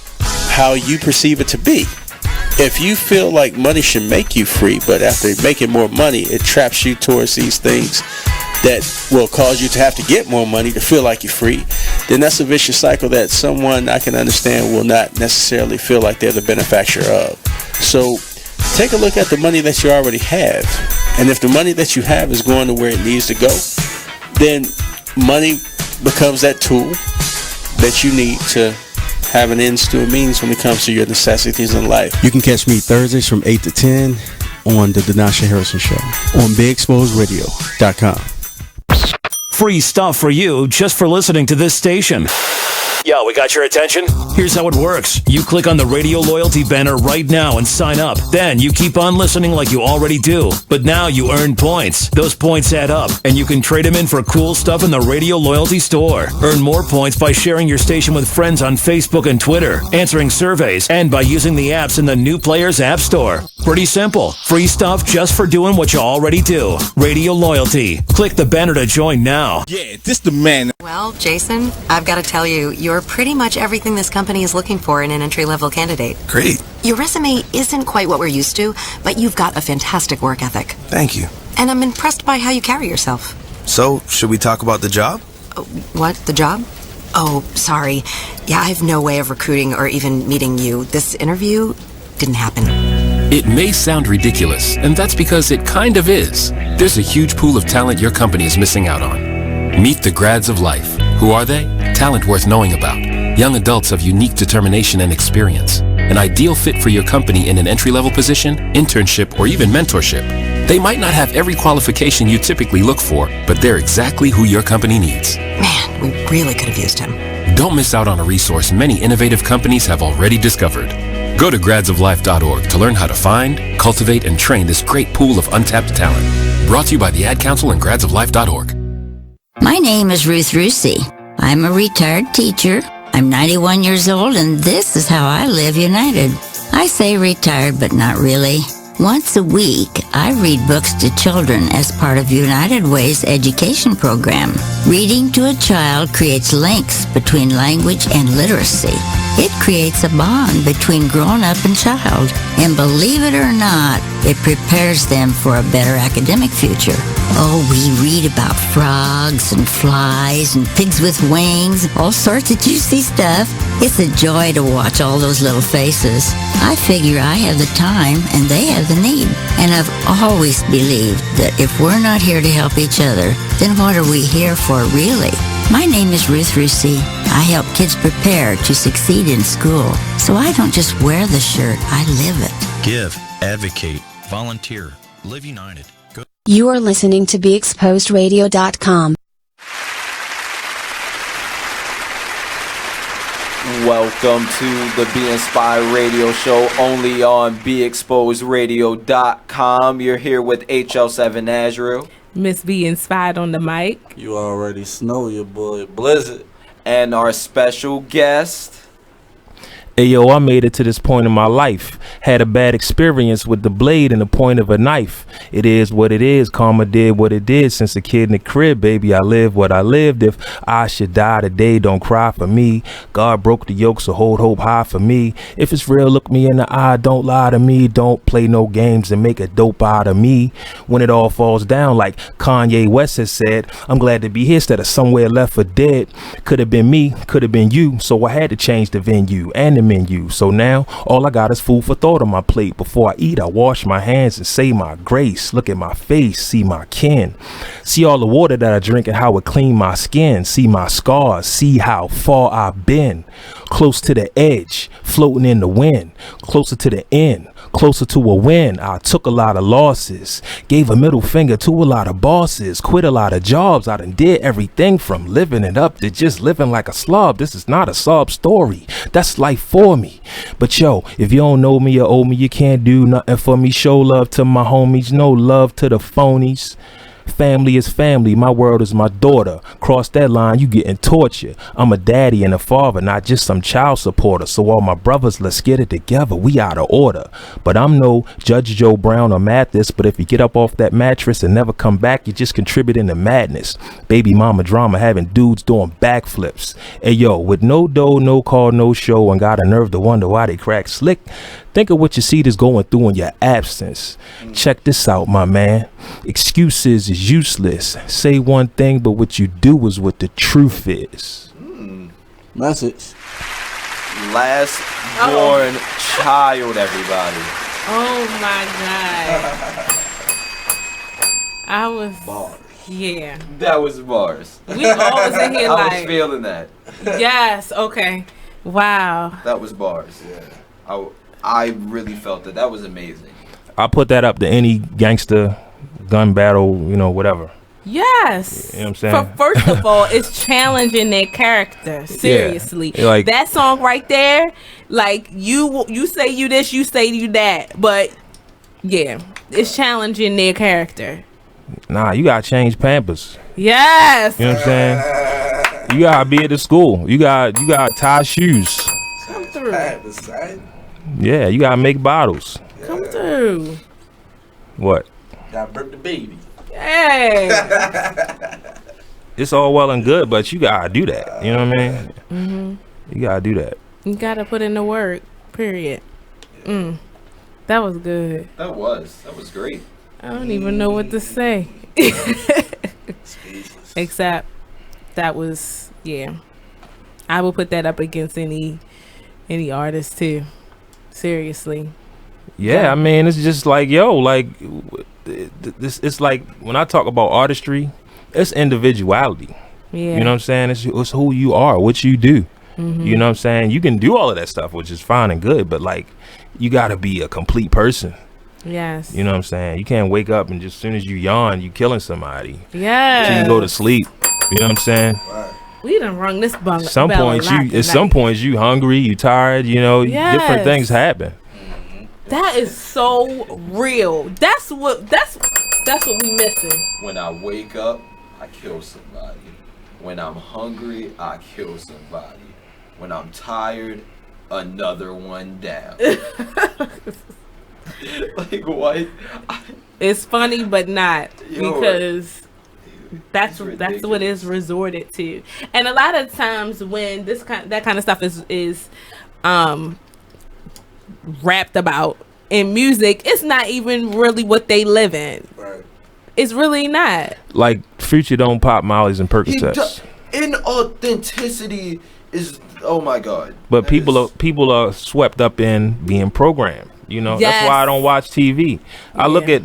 how you perceive it to be. If you feel like money should make you free, but after making more money, it traps you towards these things that will cause you to have to get more money to feel like you're free, then that's a vicious cycle that someone I can understand will not necessarily feel like they're the benefactor of. So take a look at the money that you already have. And if the money that you have is going to where it needs to go, then money becomes that tool that you need to have an ends to a means when it comes to your necessities in life. You can catch me Thursdays from 8 to 10 on the Denasha Harrison Show on BeExposedRadio.com. Free stuff for you just for listening to this station. Yo, we got your attention? Here's how it works. You click on the Radio Loyalty banner right now and sign up. Then you keep on listening like you already do. But now you earn points. Those points add up, and you can trade them in for cool stuff in the Radio Loyalty store. Earn more points by sharing your station with friends on Facebook and Twitter, answering surveys, and by using the apps in the New Players App Store. Pretty simple. Free stuff just for doing what you already do. Radio Loyalty. Click the banner to join now. Yeah, this the man. Well, Jason, I've got to tell you, you're pretty much everything this company is looking for in an entry-level candidate. Great. Your resume isn't quite what we're used to, but you've got a fantastic work ethic. Thank you. And I'm impressed by how you carry yourself. So, should we talk about the job? What? The job? Oh, sorry. Yeah, I have no way of recruiting or even meeting you. This interview didn't happen. It may sound ridiculous, and that's because it kind of is. There's a huge pool of talent your company is missing out on. Meet the grads of life. Who are they? Talent worth knowing about. Young adults of unique determination and experience. An ideal fit for your company in an entry-level position, internship, or even mentorship. They might not have every qualification you typically look for, but they're exactly who your company needs. Man, we really could have used him. Don't miss out on a resource many innovative companies have already discovered. Go to gradsoflife.org to learn how to find, cultivate, and train this great pool of untapped talent. Brought to you by the Ad Council and gradsoflife.org. My name is Ruth Rusey. I'm a retired teacher. I'm 91 years old, and this is how I live united. I say retired, but not really. Once a week, I read books to children as part of United Way's education program. Reading to a child creates links between language and literacy. It creates a bond between grown-up and child. And believe it or not, it prepares them for a better academic future. Oh, we read about frogs and flies and pigs with wings, all sorts of juicy stuff. It's a joy to watch all those little faces. I figure I have the time and they have the need. And I've always believed that if we're not here to help each other, then what are we here for really? My name is Ruth Rusey. I help kids prepare to succeed in school. So I don't just wear the shirt, I live it. Give, advocate, volunteer, live united. Go. You are listening to BeExposedRadio.com. Welcome to the Be Inspired Radio Show, only on BeExposedRadio.com. You're here with HL7 Nazru. Miss Be Inspired on the mic. You already know your boy Blizzard. And our special guest. Hey yo, I made it to this point in my life. Had a bad experience with the blade and the point of a knife. It is what it is. Karma did what it did since a kid in the crib, baby. I live what I lived. If I should die today, don't cry for me. God broke the yoke, so hold hope high for me. If it's real, look me in the eye. Don't lie to me. Don't play no games and make a dope out of me. When it all falls down, like Kanye West has said, I'm glad to be here instead of somewhere left for dead. Could have been me, could have been you. So I had to change the venue and the menu. So now all I got is food for thought on my plate. Before I eat, I wash my hands and say my grace. Look at my face, see my kin. See all the water that I drink and how it clean my skin. See my scars, see how far I've been. Close to the edge, floating in the wind. Closer to the end, closer to a win. I took a lot of losses, gave a middle finger to a lot of bosses, quit a lot of jobs. I done did everything from living it up to just living like a slob. This is not a sob story, that's life for me. But yo, if you don't know me or owe me, you can't do nothing for me. Show love to my homies, no love to the phonies. Family is family, my world is my daughter. Cross that line, you getting tortured. I'm a daddy and a father, not just some child supporter. So all my brothers, let's get it together, we out of order. But I'm no Judge Joe Brown or Mathis, but if you get up off that mattress and never come back, you just contributing to madness. Baby mama drama, having dudes doing backflips. Hey yo, with no dough, no call, no show, and got a nerve to wonder why they crack slick. Think of what your seed is going through in your absence. Check this out, my man. Excuses is useless. Say one thing, but what you do is what the truth is. Message. Last born child, everybody. Oh my God. I was bars. Yeah. That was bars. We always in here I like was feeling that. Yes, okay. Wow. That was bars. Yeah. I really felt that. That was amazing. I put that up to any gangster gun battle, whatever. Yes. You know what I'm saying? First of all, it's challenging their character. Seriously. Yeah. Like, that song right there, like you say you this, you say you that. But yeah, it's challenging their character. Nah, you gotta change Pampers. Yes. You know what I'm saying? You gotta be at the school. You got tie shoes. Come through. Yeah, you gotta make bottles. Come through. What? Gotta burp the baby. Hey. It's all well and good, but you gotta do that. You know what I mean? Mm-hmm. You gotta do that. You gotta put in the work. Period. That was good. That was great. I don't even know what to say. Except that was I will put that up against any artist too. Seriously. Yeah, I mean, it's just like, yo, like this. It's like when I talk about artistry, it's individuality. Yeah. You know what I'm saying? It's who you are, what you do. Mhm. You know what I'm saying? You can do all of that stuff, which is fine and good, but like, you got to be a complete person. Yes. You know what I'm saying? You can't wake up and just as soon as you yawn, you killing somebody. Yes. So you can go to sleep. You know what I'm saying? We done rung this bell. Some points at some points you hungry, you tired, you know, different things happen. That is so real. That's what we missing. When I wake up, I kill somebody. When I'm hungry, I kill somebody. When I'm tired, another one down. Like what? It's funny, but not Yo, because that's what is resorted to. And a lot of times when that kind of stuff is rapped about in music, it's not even really what they live in. Right. It's really not. Like Future don't pop Molly's and Percocets. Inauthenticity is, oh my God. But people are swept up in being programmed. You know, Yes. that's why I don't watch TV. I look at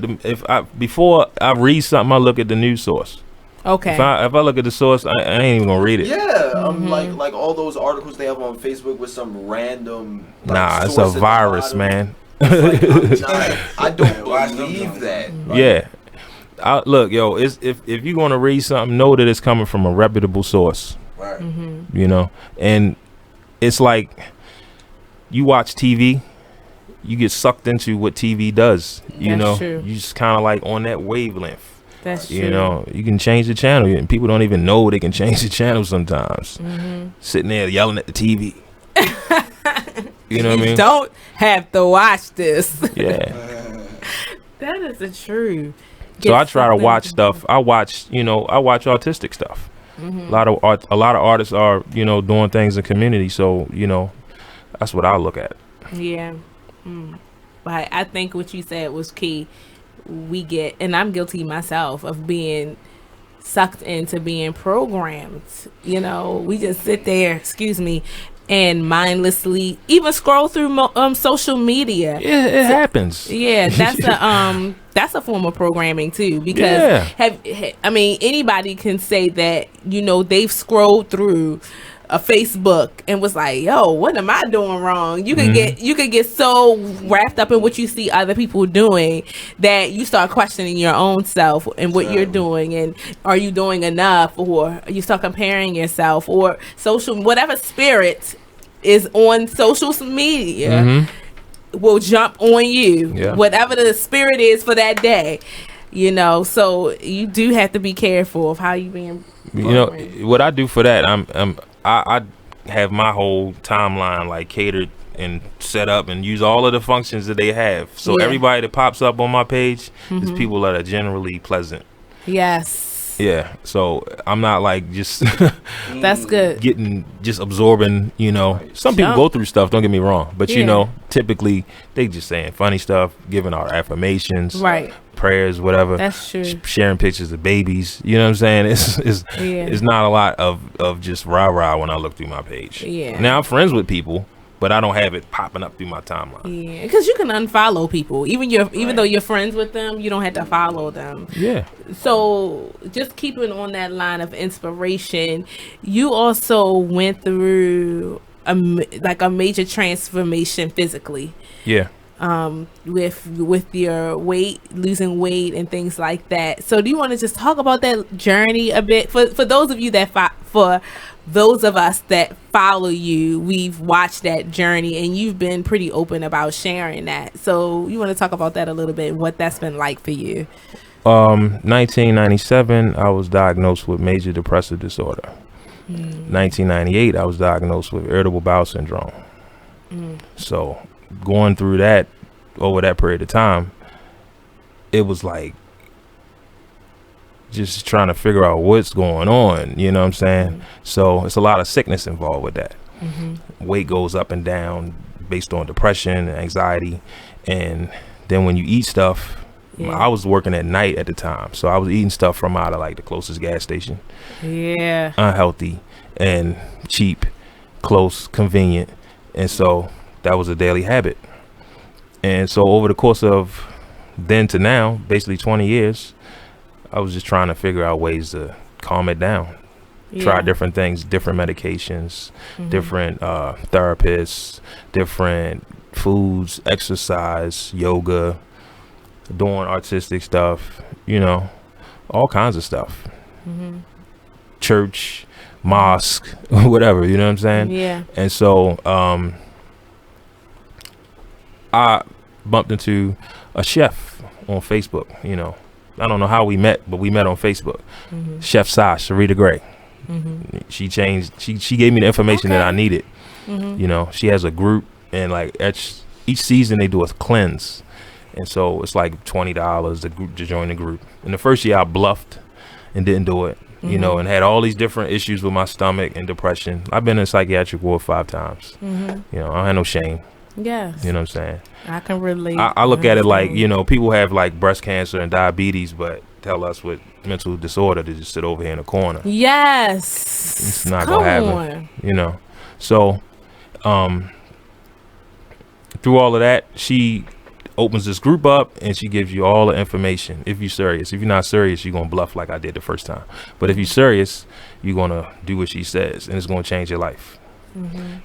before I read something, I look at the news source. Okay. If I look at the source, I ain't even gonna read it. Yeah, like all those articles they have on Facebook with some random. Like, Nah, it's a source at the virus, bottom. man. I don't believe that. Yeah. Look, yo, if you're gonna read something, know that it's coming from a reputable source. Right. Mm-hmm. You know, and it's like you watch TV, you get sucked into what TV does. You That's know, true. you just kind of like on that wavelength. That's You true. know, you can change the channel, and people don't even know they can change the channel sometimes. Mhm. Sitting there yelling at the TV. You know what I mean? Don't have to watch this. Yeah. That is the truth. So I try to watch stuff. I watch artistic stuff. Mhm. A lot of artists are, you know, doing things in community. So, you know, that's what I look at. Yeah. But I think what you said was key. We get, and I'm guilty myself of being sucked into being programmed. You know, we just sit there, and mindlessly even scroll through social media. Yeah, it happens. Yeah, that's a form of programming too, because anybody can say that, you know, they've scrolled through a Facebook and was like, yo, what am I doing wrong? You could get so wrapped up in what you see other people doing that you start questioning your own self and what you're doing, and are you doing enough, or you start comparing yourself, or whatever spirit is on social media will jump on you, whatever the spirit is for that day, you know. So you do have to be careful of how you being programmed. You know what I do for that? I have my whole timeline like catered and set up and use all of the functions that they have. So everybody that pops up on my page is people that are generally pleasant. Yes. Yeah. So I'm not like just That's good. just absorbing, you know. Some people go through stuff, don't get me wrong, but you know, typically they just saying funny stuff, giving out affirmations, right, prayers, whatever. That's true. Sharing pictures of babies, you know what I'm saying? It's not a lot of just rah-rah when I look through my page. Yeah. Now I'm friends with people, but I don't have it popping up through my timeline. Yeah, because you can unfollow people, even though you're friends with them, you don't have to follow them. Yeah. So just keeping on that line of inspiration, you also went through a major transformation physically. Yeah. With your losing weight and things like that. So do you want to just talk about that journey a bit for those of you for those of us that follow you? We've watched that journey, and you've been pretty open about sharing that. So you want to talk about that a little bit, what that's been like for you? 1997, I was diagnosed with major depressive disorder. 1998, I was diagnosed with irritable bowel syndrome. So going through that over that period of time, it was like just trying to figure out what's going on, you know what I'm saying? So it's a lot of sickness involved with that. Weight goes up and down based on depression and anxiety, and then when you eat stuff, I was working at night at the time, so I was eating stuff from out of like the closest gas station, unhealthy and cheap, close, convenient, and so that was a daily habit. And so over the course of then to now, basically 20 years, I was just trying to figure out ways to calm it down. Try different things, different medications, different therapists, different foods, exercise, yoga, doing artistic stuff, you know, all kinds of stuff. Church, mosque, whatever, you know what I'm saying? Yeah. And so I bumped into a chef on Facebook, you know. I don't know how we met, but we met on Facebook. Chef Sash, Sarita Gray. She gave me the information that I needed. You know, she has a group, and like each season they do a cleanse. And so it's like $20 to join the group. And the first year I bluffed and didn't do it, you know, and had all these different issues with my stomach and depression. I've been in psychiatric ward 5 times. You know, I don't have no shame. Yes. You know what I'm saying? I can relate. I look at it like, you know, people have like breast cancer and diabetes, but tell us with mental disorder to just sit over here in a corner. Yes. It's not going to happen. You know? So, through all of that, she opens this group up and she gives you all the information if you're serious. If you're not serious, you're going to bluff like I did the first time. But if you're serious, you're going to do what she says, and it's going to change your life.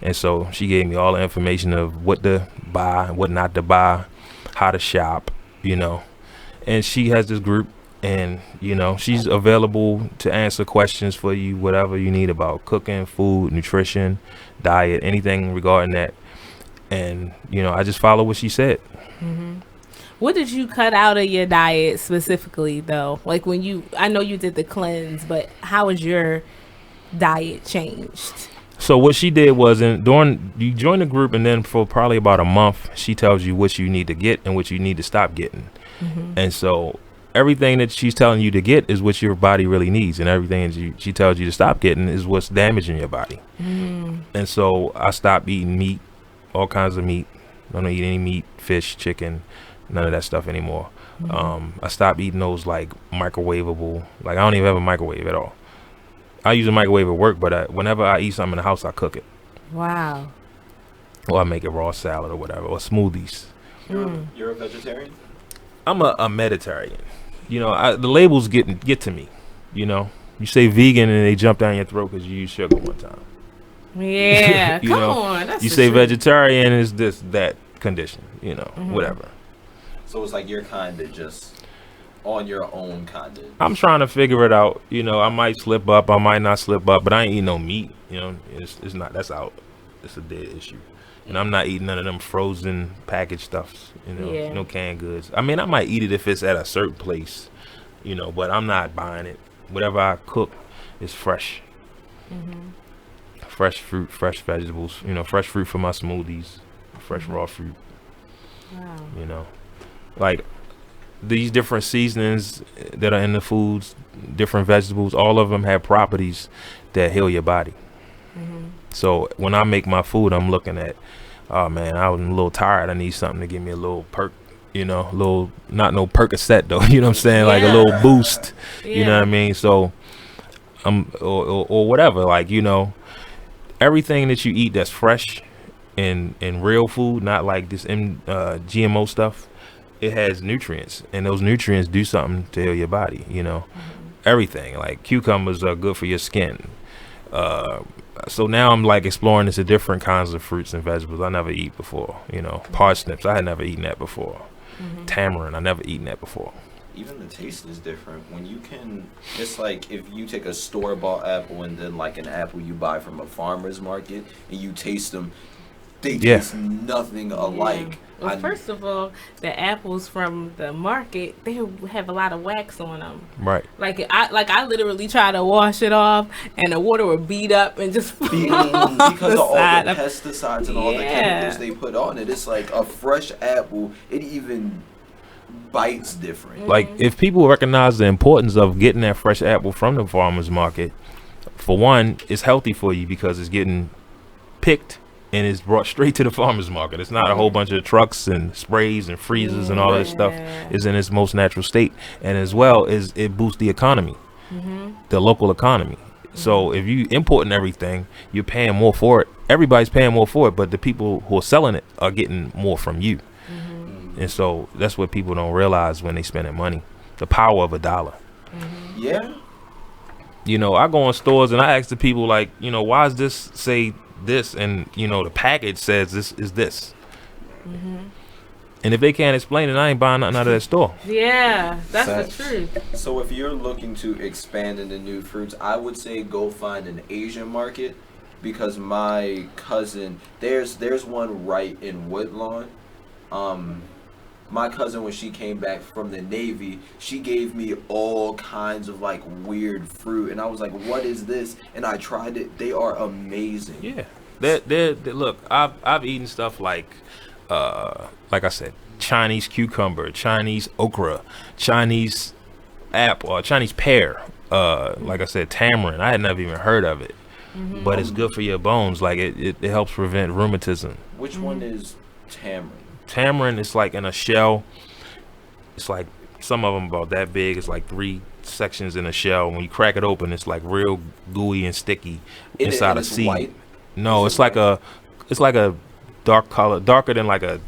And so she gave me all the information of what to buy, what not to buy, how to shop, you know. And she has this group, and, you know, she's available to answer questions for you, whatever you need about cooking, food, nutrition, diet, anything regarding that. And, you know, I just follow what she said. What did you cut out of your diet specifically, though? Like when I know you did the cleanse, but how has your diet changed? So what she did was, you join the group, and then for probably about a month, she tells you what you need to get and what you need to stop getting. And so everything that she's telling you to get is what your body really needs, and everything she tells you to stop getting is what's damaging your body. And so I stopped eating meat, all kinds of meat. I don't eat any meat, fish, chicken, none of that stuff anymore. I stopped eating those like microwavable, like I don't even have a microwave at all. I use a microwave at work, but whenever I eat something in the house, I cook it. Wow. Or I make a raw salad or whatever, or smoothies. You're a vegetarian? I'm a Mediterranean. You know, the labels get to me. You know, you say vegan and they jump down your throat because you use sugar one time. Yeah, you come know, on. That's you the say truth. vegetarian is this, that condition, you know, whatever. So it's like you're kind of just on your own kind of. I'm trying to figure it out. You know, I might slip up, I might not slip up, but I ain't eating no meat. You know, it's not, that's out. It's a dead issue. And I'm not eating none of them frozen packaged stuffs, you know, no canned goods. I mean, I might eat it if it's at a certain place, you know, but I'm not buying it. Whatever I cook is fresh. Fresh fruit, fresh vegetables, you know, fresh fruit for my smoothies, fresh raw fruit. Wow. You know, like these different seasonings that are in the foods, different vegetables, all of them have properties that heal your body. So when I make my food, I'm looking at, oh man, I'm a little tired. I need something to give me a little perk, you know, a little, not no Percocet though, you know what I'm saying? Like a little boost, you know what I mean? So or whatever, like, you know, everything that you eat that's fresh and real food, not like this GMO stuff, it has nutrients, and those nutrients do something to heal your body, you know. Everything, like cucumbers are good for your skin. So now I'm like exploring into different kinds of fruits and vegetables I never eat before, you know. Parsnips, I had never eaten that before. Tamarind, I never eaten that before. Even the taste is different. When you can, it's like if you take a store-bought apple and then like an apple you buy from a farmer's market and you taste them, they taste nothing alike. Well, first of all, the apples from the market, they have a lot of wax on them. Right. Like I literally try to wash it off, and the water will beat up and just because of all the pesticides and all the chemicals they put on it. It's like a fresh apple. It even bites different. Like if people recognize the importance of getting that fresh apple from the farmer's market, for one, it's healthy for you because it's getting picked and it's brought straight to the farmer's market. It's not a whole bunch of trucks and sprays and freezers and all this stuff. It's in its most natural state. And as well as it boosts the economy, the local economy. So if you importing everything, you're paying more for it. Everybody's paying more for it, but the people who are selling it are getting more from you. And so that's what people don't realize when they spending money, the power of $1. Yeah. You know, I go in stores and I ask the people, like, you know, why does this say this? And, you know, the package says this is this. And if they can't explain it, I ain't buying nothing out of that store. Yeah, that's the truth. So if you're looking to expand into new fruits, I would say go find an Asian market, because my cousin, there's one right in Woodlawn. My cousin, when she came back from the Navy, she gave me all kinds of like weird fruit, and I was like, "What is this?" And I tried it. They are amazing. Yeah, they look. I've eaten stuff like I said, Chinese cucumber, Chinese okra, Chinese apple, or Chinese pear. Like I said, tamarind. I had never even heard of it, but it's good for your bones. Like it helps prevent rheumatism. Which one is tamarind? Tamarind is like in a shell. It's like some of them about that big. It's like 3 sections in a shell. When you crack it open, it's like real gooey and sticky inside a seed. White? No, it's like a dark color, darker than like a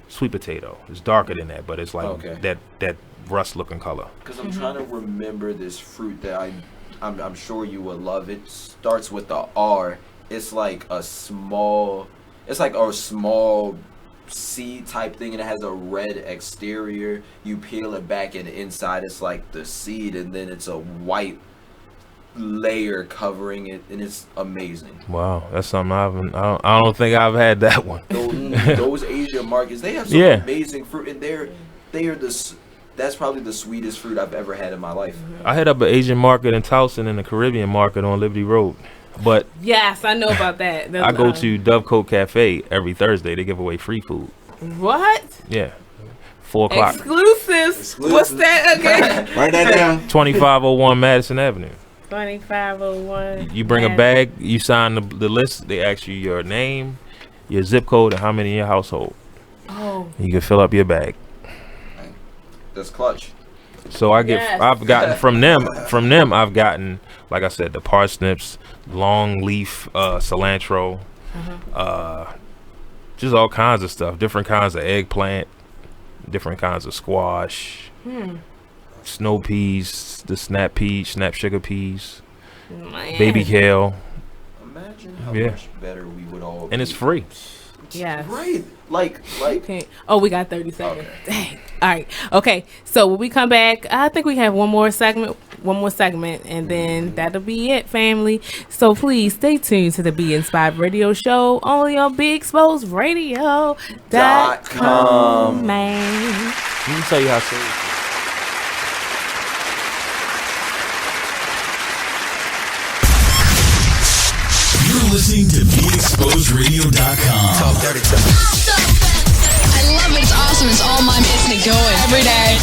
sweet potato. It's darker than that, but it's like that rust looking color. Because I'm trying to remember this fruit that I'm sure you would love. It starts with the R. It's like a small seed type thing, and it has a red exterior. You peel it back, and inside it's like the seed, and then it's a white layer covering it, and it's amazing. Wow, that's something I don't think I've had that one. Those Asian markets, they have some amazing fruit, and that's probably the sweetest fruit I've ever had in my life. I hit up an Asian market in Towson and a Caribbean market on Liberty Road. But yes, I know about that. I go to Dovecote Cafe every Thursday. They give away free food. What? Yeah. 4 o'clock. Exclusives. What's that again? Write that down. 2501 Madison Avenue. 2501. You bring a bag, you sign the list. They ask you your name, your zip code, and how many in your household. Oh. You can fill up your bag. That's clutch. So I've gotten from them I've gotten, like I said, the parsnips, long leaf, cilantro, just all kinds of stuff, different kinds of eggplant, different kinds of squash, snow peas, the snap peas, snap sugar peas, baby kale. Imagine how much better we would all be. And it's free. Yeah. Right. Like. Okay. Oh, we got 30 seconds. Okay. Dang. All right. Okay. So when we come back, I think we have one more segment, and then that'll be it, family. So please stay tuned to the Be Inspired Radio Show only on BeExposedRadio.com. Man. Let me tell you how serious. You're listening to BeExposedRadio.com. Talk dirty to me. I love it. It's awesome. It's all my business going every day.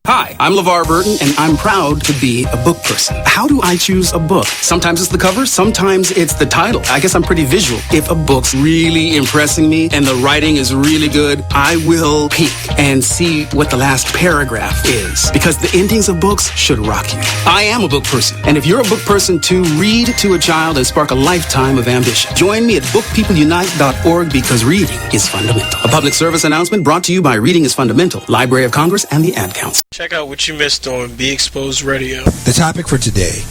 Hi, I'm LeVar Burton, and I'm proud to be a book person. How do I choose a book? Sometimes it's the cover, sometimes it's the title. I guess I'm pretty visual. If a book's really impressing me and the writing is really good, I will peek and see what the last paragraph is, because the endings of books should rock you. I am a book person, and if you're a book person too, read to a child and spark a lifetime of ambition. Join me at bookpeopleunite.org, because reading is fundamental. A public service announcement brought to you by Reading is Fundamental, Library of Congress, and the Ad Council. Check out what you missed on Be Exposed Radio. The topic for today,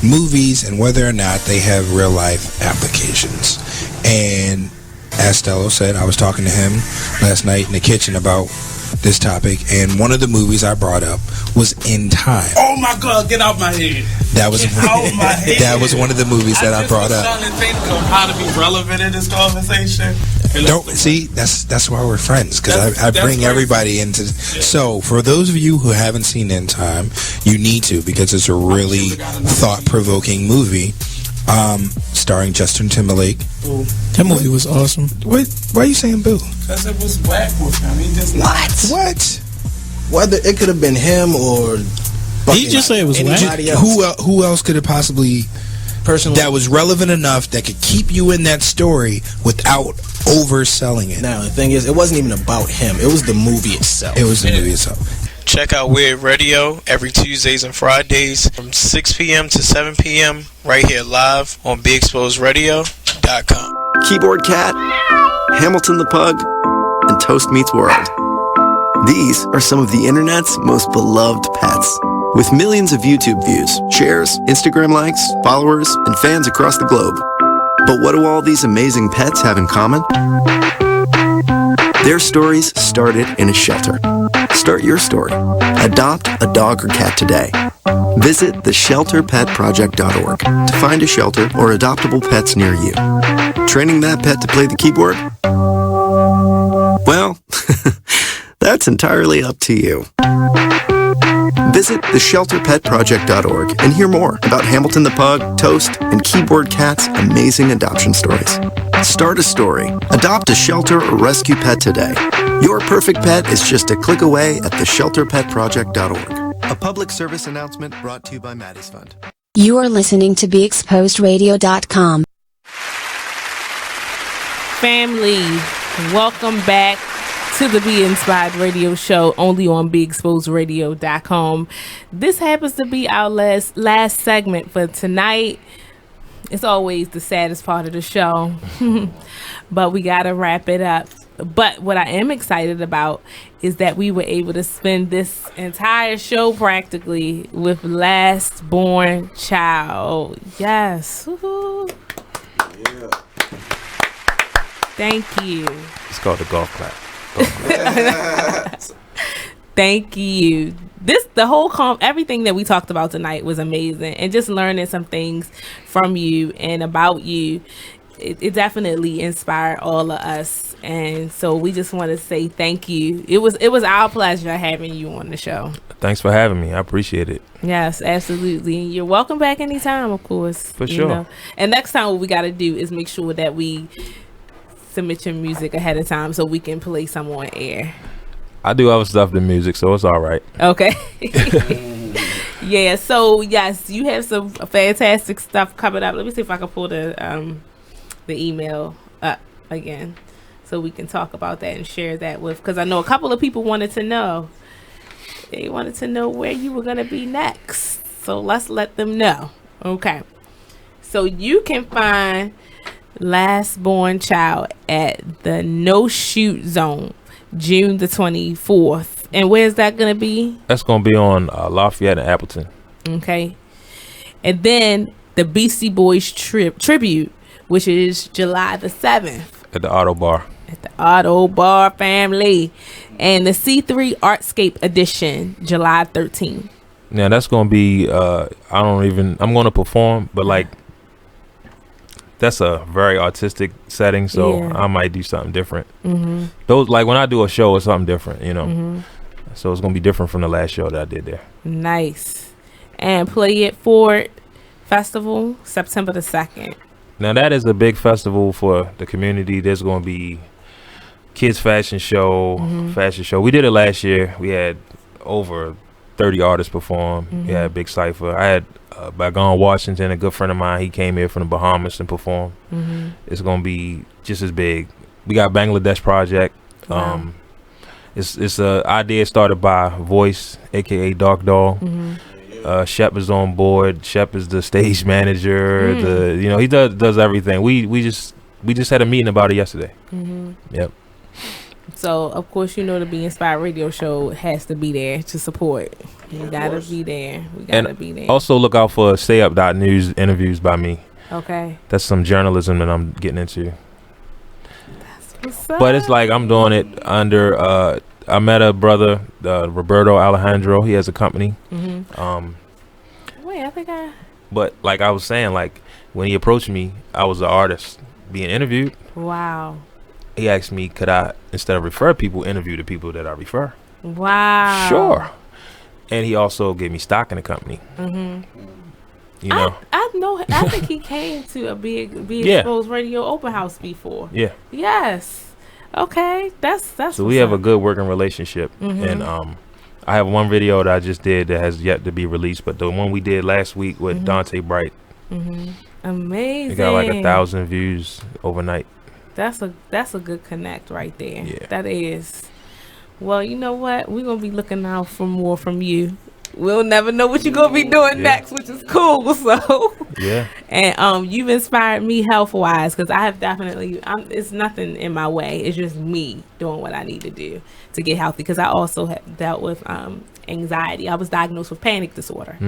movies and whether or not they have real life applications. And as Stello said, I was talking to him last night in the kitchen about this topic, and one of the movies I brought up was In Time. Oh my God, get out my head. That was that was one of the movies that I brought up. I'm trying to think of how to be relevant in this conversation. Don't see, that's why we're friends, because I bring everybody into. So for those of you who haven't seen In Time, you need to, because it's a really thought-provoking movie, starring Justin Timberlake. Ooh. That movie was awesome. Why are you saying boo? Because it was whack with him. He just What? Whether it could have been him or he just said it was anybody whack. else. Who else could it possibly personally that was relevant enough that could keep you in that story without overselling it? Now the thing is, it wasn't even about him. It was the movie itself. It was the movie itself. Check out Weird Radio every Tuesdays and Fridays from 6 p.m. to 7 p.m. right here live on BeExposedRadio.com. Keyboard Cat, Hamilton the Pug, and Toast Meets World. These are some of the internet's most beloved pets. With millions of YouTube views, shares, Instagram likes, followers, and fans across the globe. But what do all these amazing pets have in common? Their stories started in a shelter. Start your story. Adopt a dog or cat today. Visit theshelterpetproject.org to find a shelter or adoptable pets near you. Training that pet to play the keyboard? Well, that's entirely up to you. Visit theshelterpetproject.org and hear more about Hamilton the Pug, Toast, and Keyboard Cat's amazing adoption stories. Start a story. Adopt a shelter or rescue pet today. Your perfect pet is just a click away at theshelterpetproject.org. A public service announcement brought to you by Maddie's Fund. You are listening to BeExposedRadio.com. Family, welcome back to the Be Inspired Radio Show, only on BeExposedRadio.com. This happens to be our last segment for tonight. It's always the saddest part of the show, but we gotta wrap it up. But what I am excited about is that we were able to spend this entire show practically with Last Born Child. Yes. Woo-hoo. Yeah. Thank you. It's called the golf clap. Thank you. The whole everything that we talked about tonight was amazing, and just learning some things from you and about you, it definitely inspired all of us. And so we just want to say thank you. It was our pleasure having you on the show. Thanks for having me. I appreciate it. Yes, absolutely. And you're welcome back anytime, of course. For sure. And next time what we got to do is make sure that we submit your music ahead of time so we can play some on air. I do other stuff than music, so it's all right. Okay. Yeah, so yes, you have some fantastic stuff coming up. Let me see if I can pull the email up again so we can talk about that and share that with, because I know a couple of people wanted to know. They wanted to know where you were going to be next. So let's let them know. Okay. So you can find Last Born Child at the No Shoot Zone, June the 24th. And where's that going to be? That's going to be on Lafayette and Appleton. Okay. And then the Beastie Boys tribute, which is July the 7th. At the Auto Bar. At the Auto Bar, family. And the C3 Artscape edition, July 13th. Now, that's going to be, I'm going to perform, but like, that's a very artistic setting, so yeah. I might do something different. Mm-hmm. Those, like, when I do a show, it's something different, you know. Mm-hmm. So it's going to be different from the last show that I did there. Nice. And Play It Forward Festival, September the 2nd. Now, that is a big festival for the community. There's going to be kids fashion show. We did it last year. We had over 30 artists perform. We had a big cypher. I had Bagon Washington, a good friend of mine. He came here from the Bahamas and performed. It's going to be just as big. We got Bangladesh Project. Wow. It's a idea started by Voice, aka Dark Doll. Shep is on board. Shep is the stage manager. He does everything. We just had a meeting about it yesterday. Yep. So of course the Be Inspired Radio Show has to be there to support. You gotta be there. We gotta be there. Also look out for StayUp.News interviews by me. Okay. That's some journalism that I'm getting into. That's what's up. But it's like I'm doing it under I met a brother, Roberto Alejandro. He has a company. Wait, I think But like I was saying, like when he approached me, I was an artist being interviewed. Wow. He asked me, could I, instead of refer people, interview the people that I refer? Wow. Sure. And he also gave me stock in the company. You know, I think he came to a Be Exposed Radio open house before. Yeah. Yes. Okay. That's so we have a good working relationship. And I have one video that I just did that has yet to be released, but the one we did last week with Dante Bright. Amazing. It got like 1,000 views overnight. That's a good connect right there. Yeah. That is. Well, you know what? We're going to be looking out for more from you. We'll never know what you're going to be doing next, which is cool. So, yeah. And you've inspired me health-wise, because I have definitely, it's nothing in my way. It's just me doing what I need to do to get healthy, because I also have dealt with anxiety. I was diagnosed with panic disorder.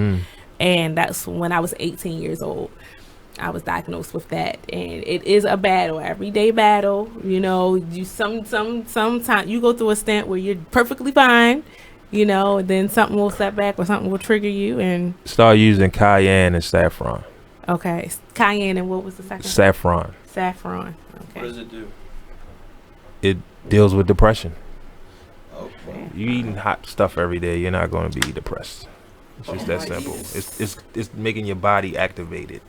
And that's when I was 18 years old. I was diagnosed with that, and it is a battle, everyday battle. You know, you sometimes you go through a stint where you're perfectly fine, you know, and then something will set back or something will trigger you, and start using cayenne and saffron. Okay, cayenne and what was the second? Saffron. Saffron. Okay. What does it do? It deals with depression. Okay. You eating hot stuff every day, you're not going to be depressed. It's just that simple. It's making your body activated.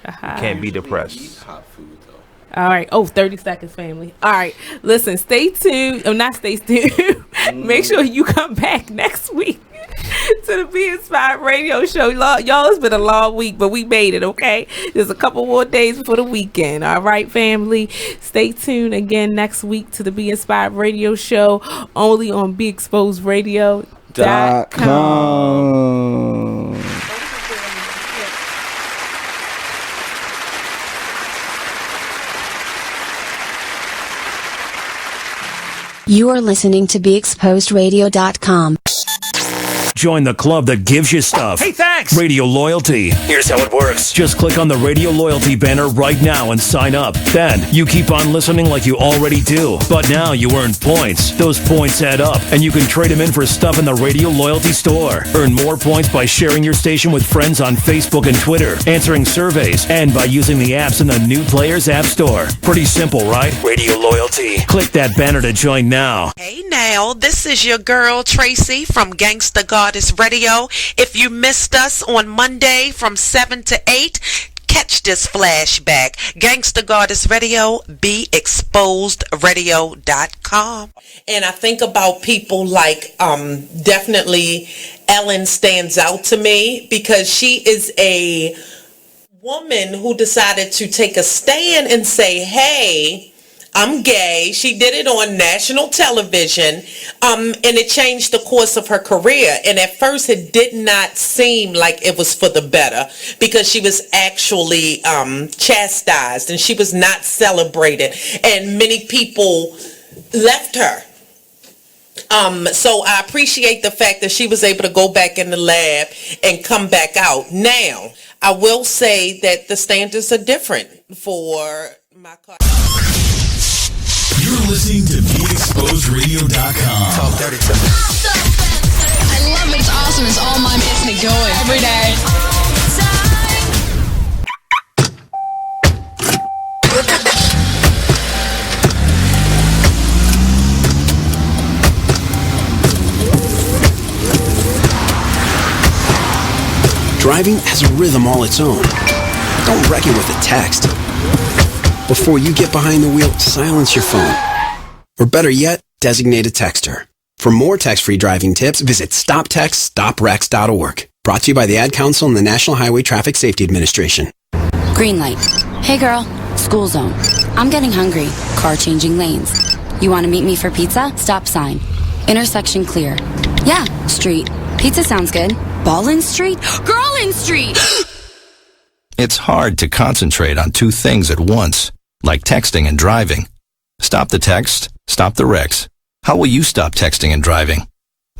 You can't be depressed. Eat hot food though. All right. 30 seconds, family. All right. Listen, stay tuned. Not stay tuned. Make sure you come back next week to the Be Inspired Radio Show. Y'all, it's been a long week, but we made it, okay? There's a couple more days before the weekend. All right, family? Stay tuned again next week to the Be Inspired Radio Show, only on BeExposedRadio.com. You are listening to BeExposedRadio.com. Join the club that gives you stuff. Hey, thanks! Radio Loyalty. Here's how it works. Just click on the Radio Loyalty banner right now and sign up. Then, you keep on listening like you already do. But now you earn points. Those points add up, and you can trade them in for stuff in the Radio Loyalty store. Earn more points by sharing your station with friends on Facebook and Twitter, answering surveys, and by using the apps in the New Players App Store. Pretty simple, right? Radio Loyalty. Click that banner to join now. Hey now, this is your girl Tracy from Gangsta Goddess Radio. If you missed us on Monday from 7 to 8, catch this flashback. Gangsta Goddess Radio, BeExposedRadio.com. And I think about people like definitely Ellen stands out to me, because she is a woman who decided to take a stand and say, hey, I'm gay. She did it on national television, and it changed the course of her career. And at first, it did not seem like it was for the better, because she was actually chastised, and she was not celebrated, and many people left her. So I appreciate the fact that she was able to go back in the lab and come back out. Now, I will say that the standards are different for my car. You're listening to BeExposedRadio.com. Talk dirty to me. I love it. It's awesome. It's all my business going every day. Driving has a rhythm all its own. Don't wreck it with a text. Before you get behind the wheel, silence your phone. Or better yet, designate a texter. For more text-free driving tips, visit StopTextStopWrecks.org. Brought to you by the Ad Council and the National Highway Traffic Safety Administration. Green light. Hey girl, school zone. I'm getting hungry. Car changing lanes. You want to meet me for pizza? Stop sign. Intersection clear. Yeah, street. Pizza sounds good. Ballin Street? Girlin Street! It's hard to concentrate on two things at once, like texting and driving. Stop the text, stop the wrecks. How will you stop texting and driving?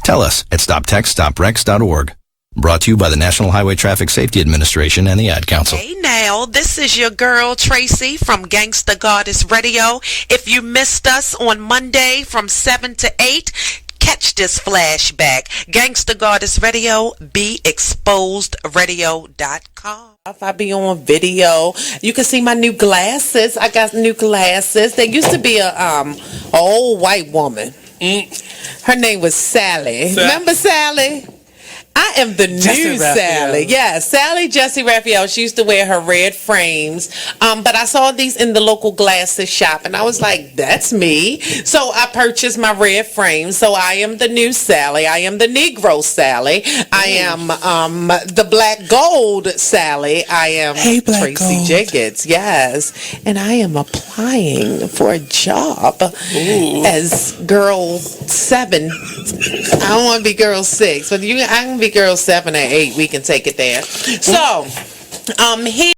Tell us at StopTextStopWrecks.org. Brought to you by the National Highway Traffic Safety Administration and the Ad Council. Hey now, this is your girl Tracy from Gangsta Goddess Radio. If you missed us on Monday from 7 to 8, catch this flashback. Gangsta Goddess Radio, BeExposedRadio.com. If I be on video, you can see my new glasses. I got new glasses. There used to be a old white woman. Her name was Sally. Remember Sally? I am the new Sally. Yeah, Sally Jesse Raphael. She used to wear her red frames. But I saw these in the local glasses shop, and I was like, that's me. So I purchased my red frames. So I am the new Sally. I am the Negro Sally. I am the Black Gold Sally. I am Tracy Jacobs. Yes. And I am applying for a job as girl 7. I don't want to be girl 6, but I can be girl 7 or 8. We can take it there. So, here.